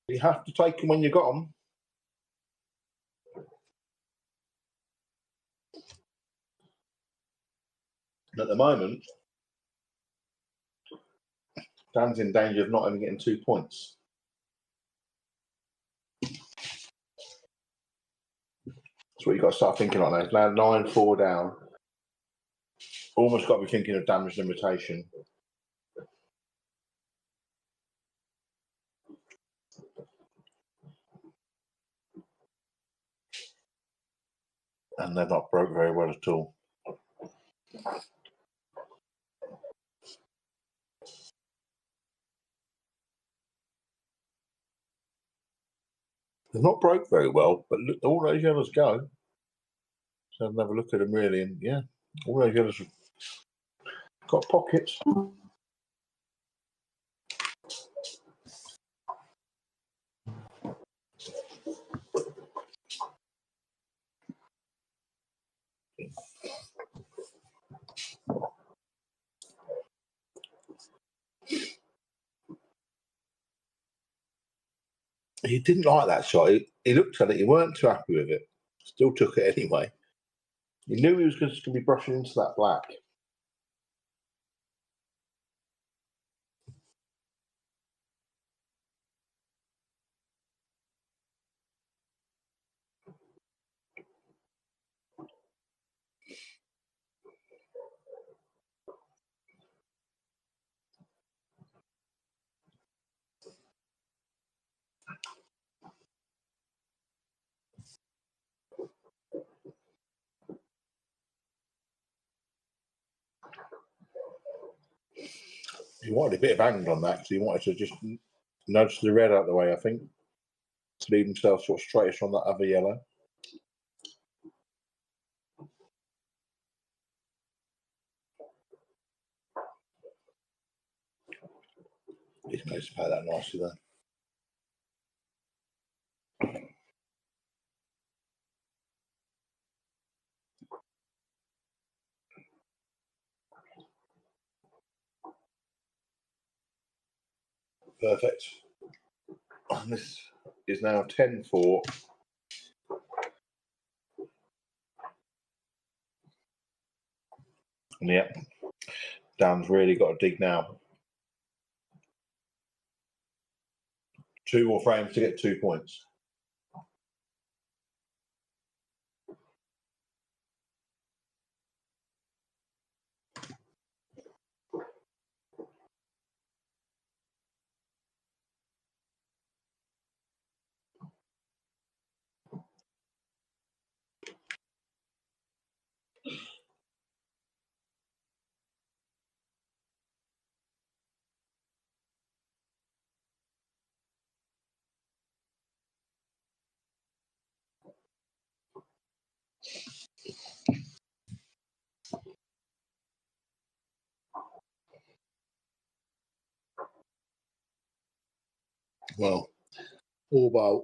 S4: You have to take them when you got them. And at the moment, Dan's in danger of not even getting 2 points. That's what you've got to start thinking like that. It's now 9-4 down. Almost got to be thinking of damage limitation. And they've not broke very well at all. They've not broke very well, but look, all those yellows go. So have a look at them really, and yeah, all those yellows have got pockets. He didn't like that shot. He looked at it. He weren't too happy with it. Still took it anyway. He knew he was just going to be brushing into that black. He wanted a bit of angle on that because he wanted to just nudge the red out of the way, I think, to leave himself sort of straightish on that other yellow. He's managed to play that nicely there. Perfect. And this is now 10-4. And yeah, Dan's really got to dig now. 2 more frames to get 2 points. Well, all about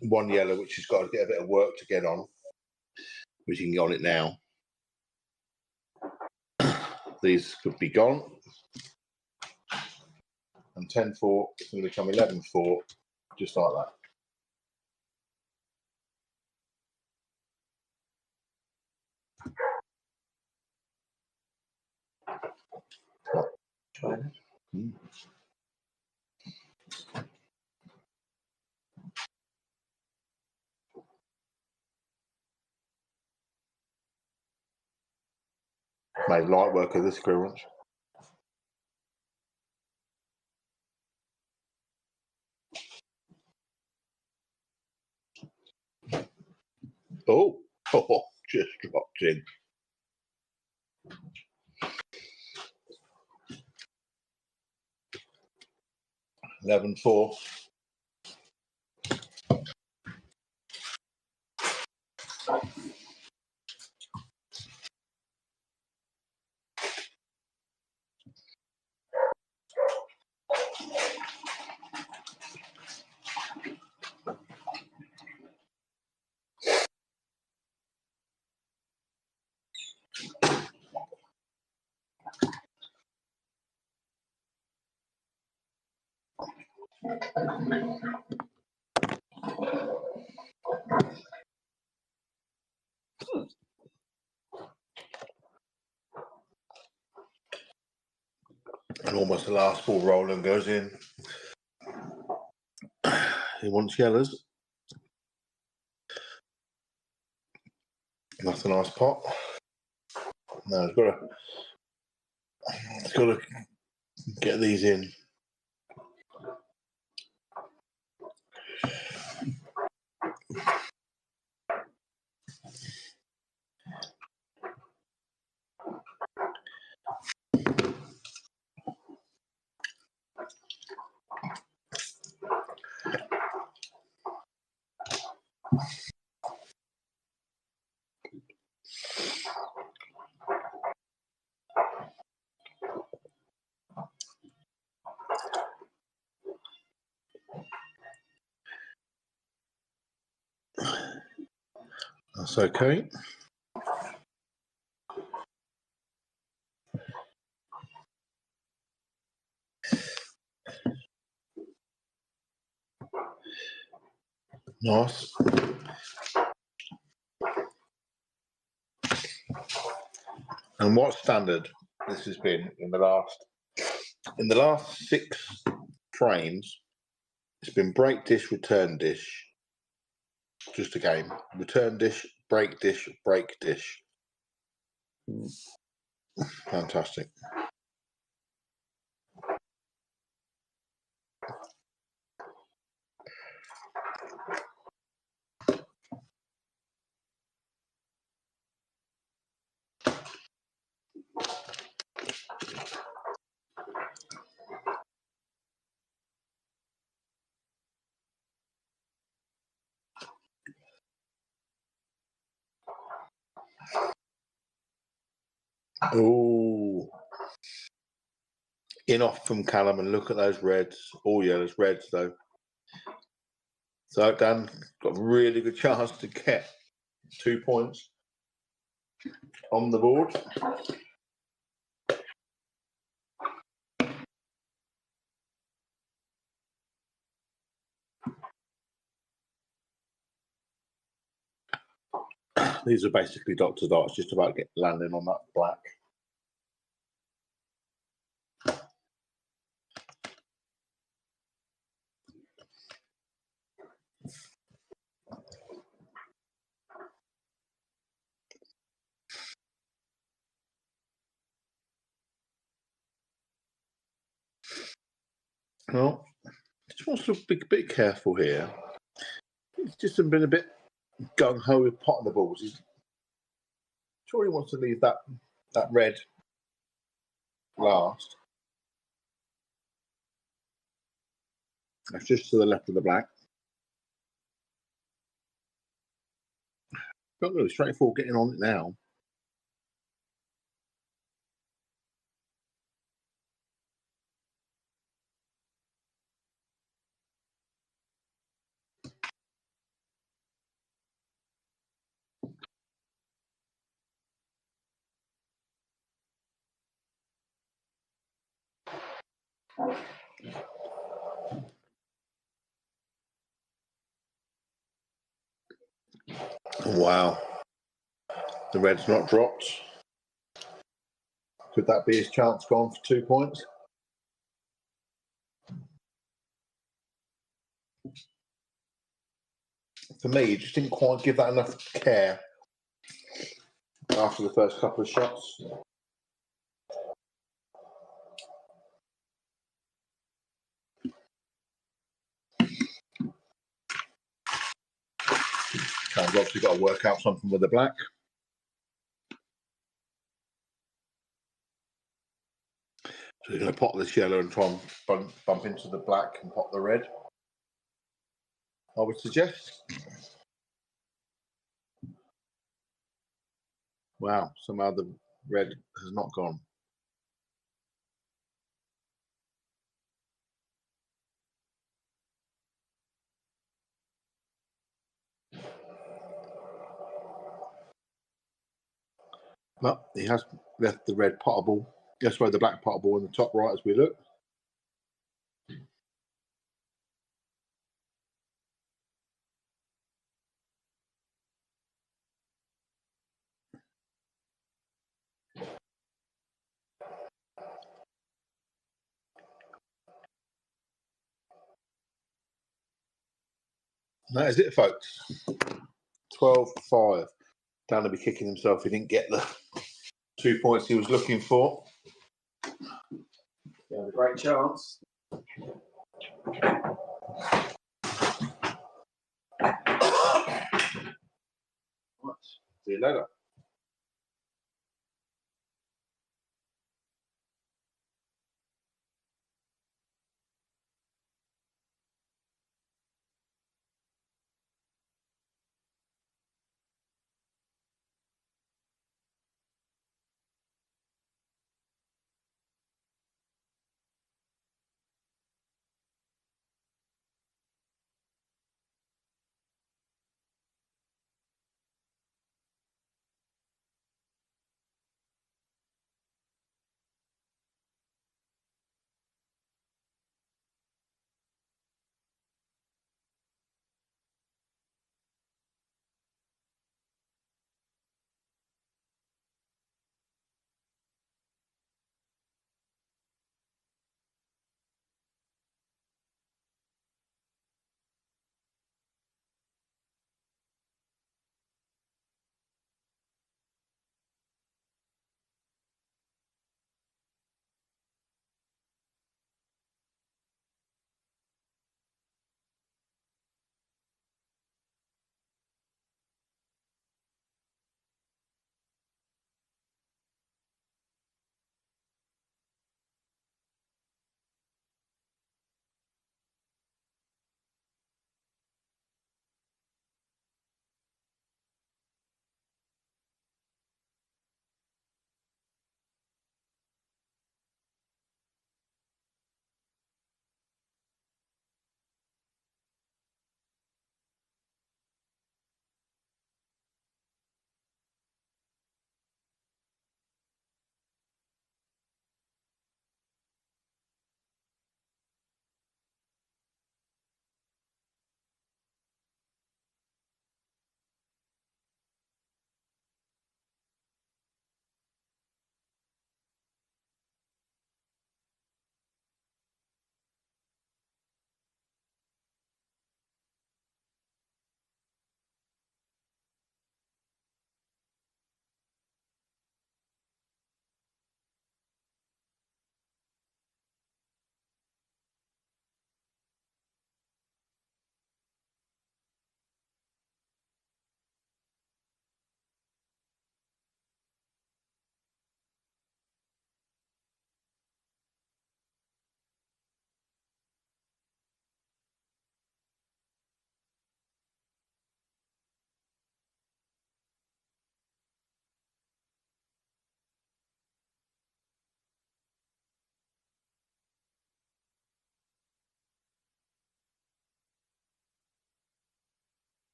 S4: one yellow, which has got to get a bit of work to get on, which you can get on it now. These could be gone. And 10-4 is going to become 11-4, just like that. Made light work of this clearance. Oh, just dropped in. $11-4. And almost the last ball rolling goes in. He wants yellows. That's a nice pot. Now he's got to get these in. That's okay. Nice. And what standard this has been in the last 6 frames, it's been break dish, return dish. Just a game. Return dish, break dish, break dish. Fantastic. Oh, in off from Callum, and look at those reds, all yellows, reds though. So Dan got a really good chance to get 2 points on the board. These are basically Dr. Darts, just about landing on that black. Well, just wants to be a bit careful here. He's just been a bit gung-ho with potting the balls. He's sure he wants to leave that red last. That's just to the left of the black. Not really straightforward getting on it now. Wow. The red's not dropped. Could that be his chance gone for 2 points? For me, he just didn't quite give that enough care after the first couple of shots. Cam's obviously got to work out something with the black. So you're going to pot this yellow and try and bump into the black and pot the red, I would suggest. Wow, somehow the red has not gone. But he has left the red potable. That's where the black potable in the top right as we look. And that is it, folks. 12-5. Dan will be kicking himself. He didn't get the 2 points he was looking for. He had a great chance. See you later.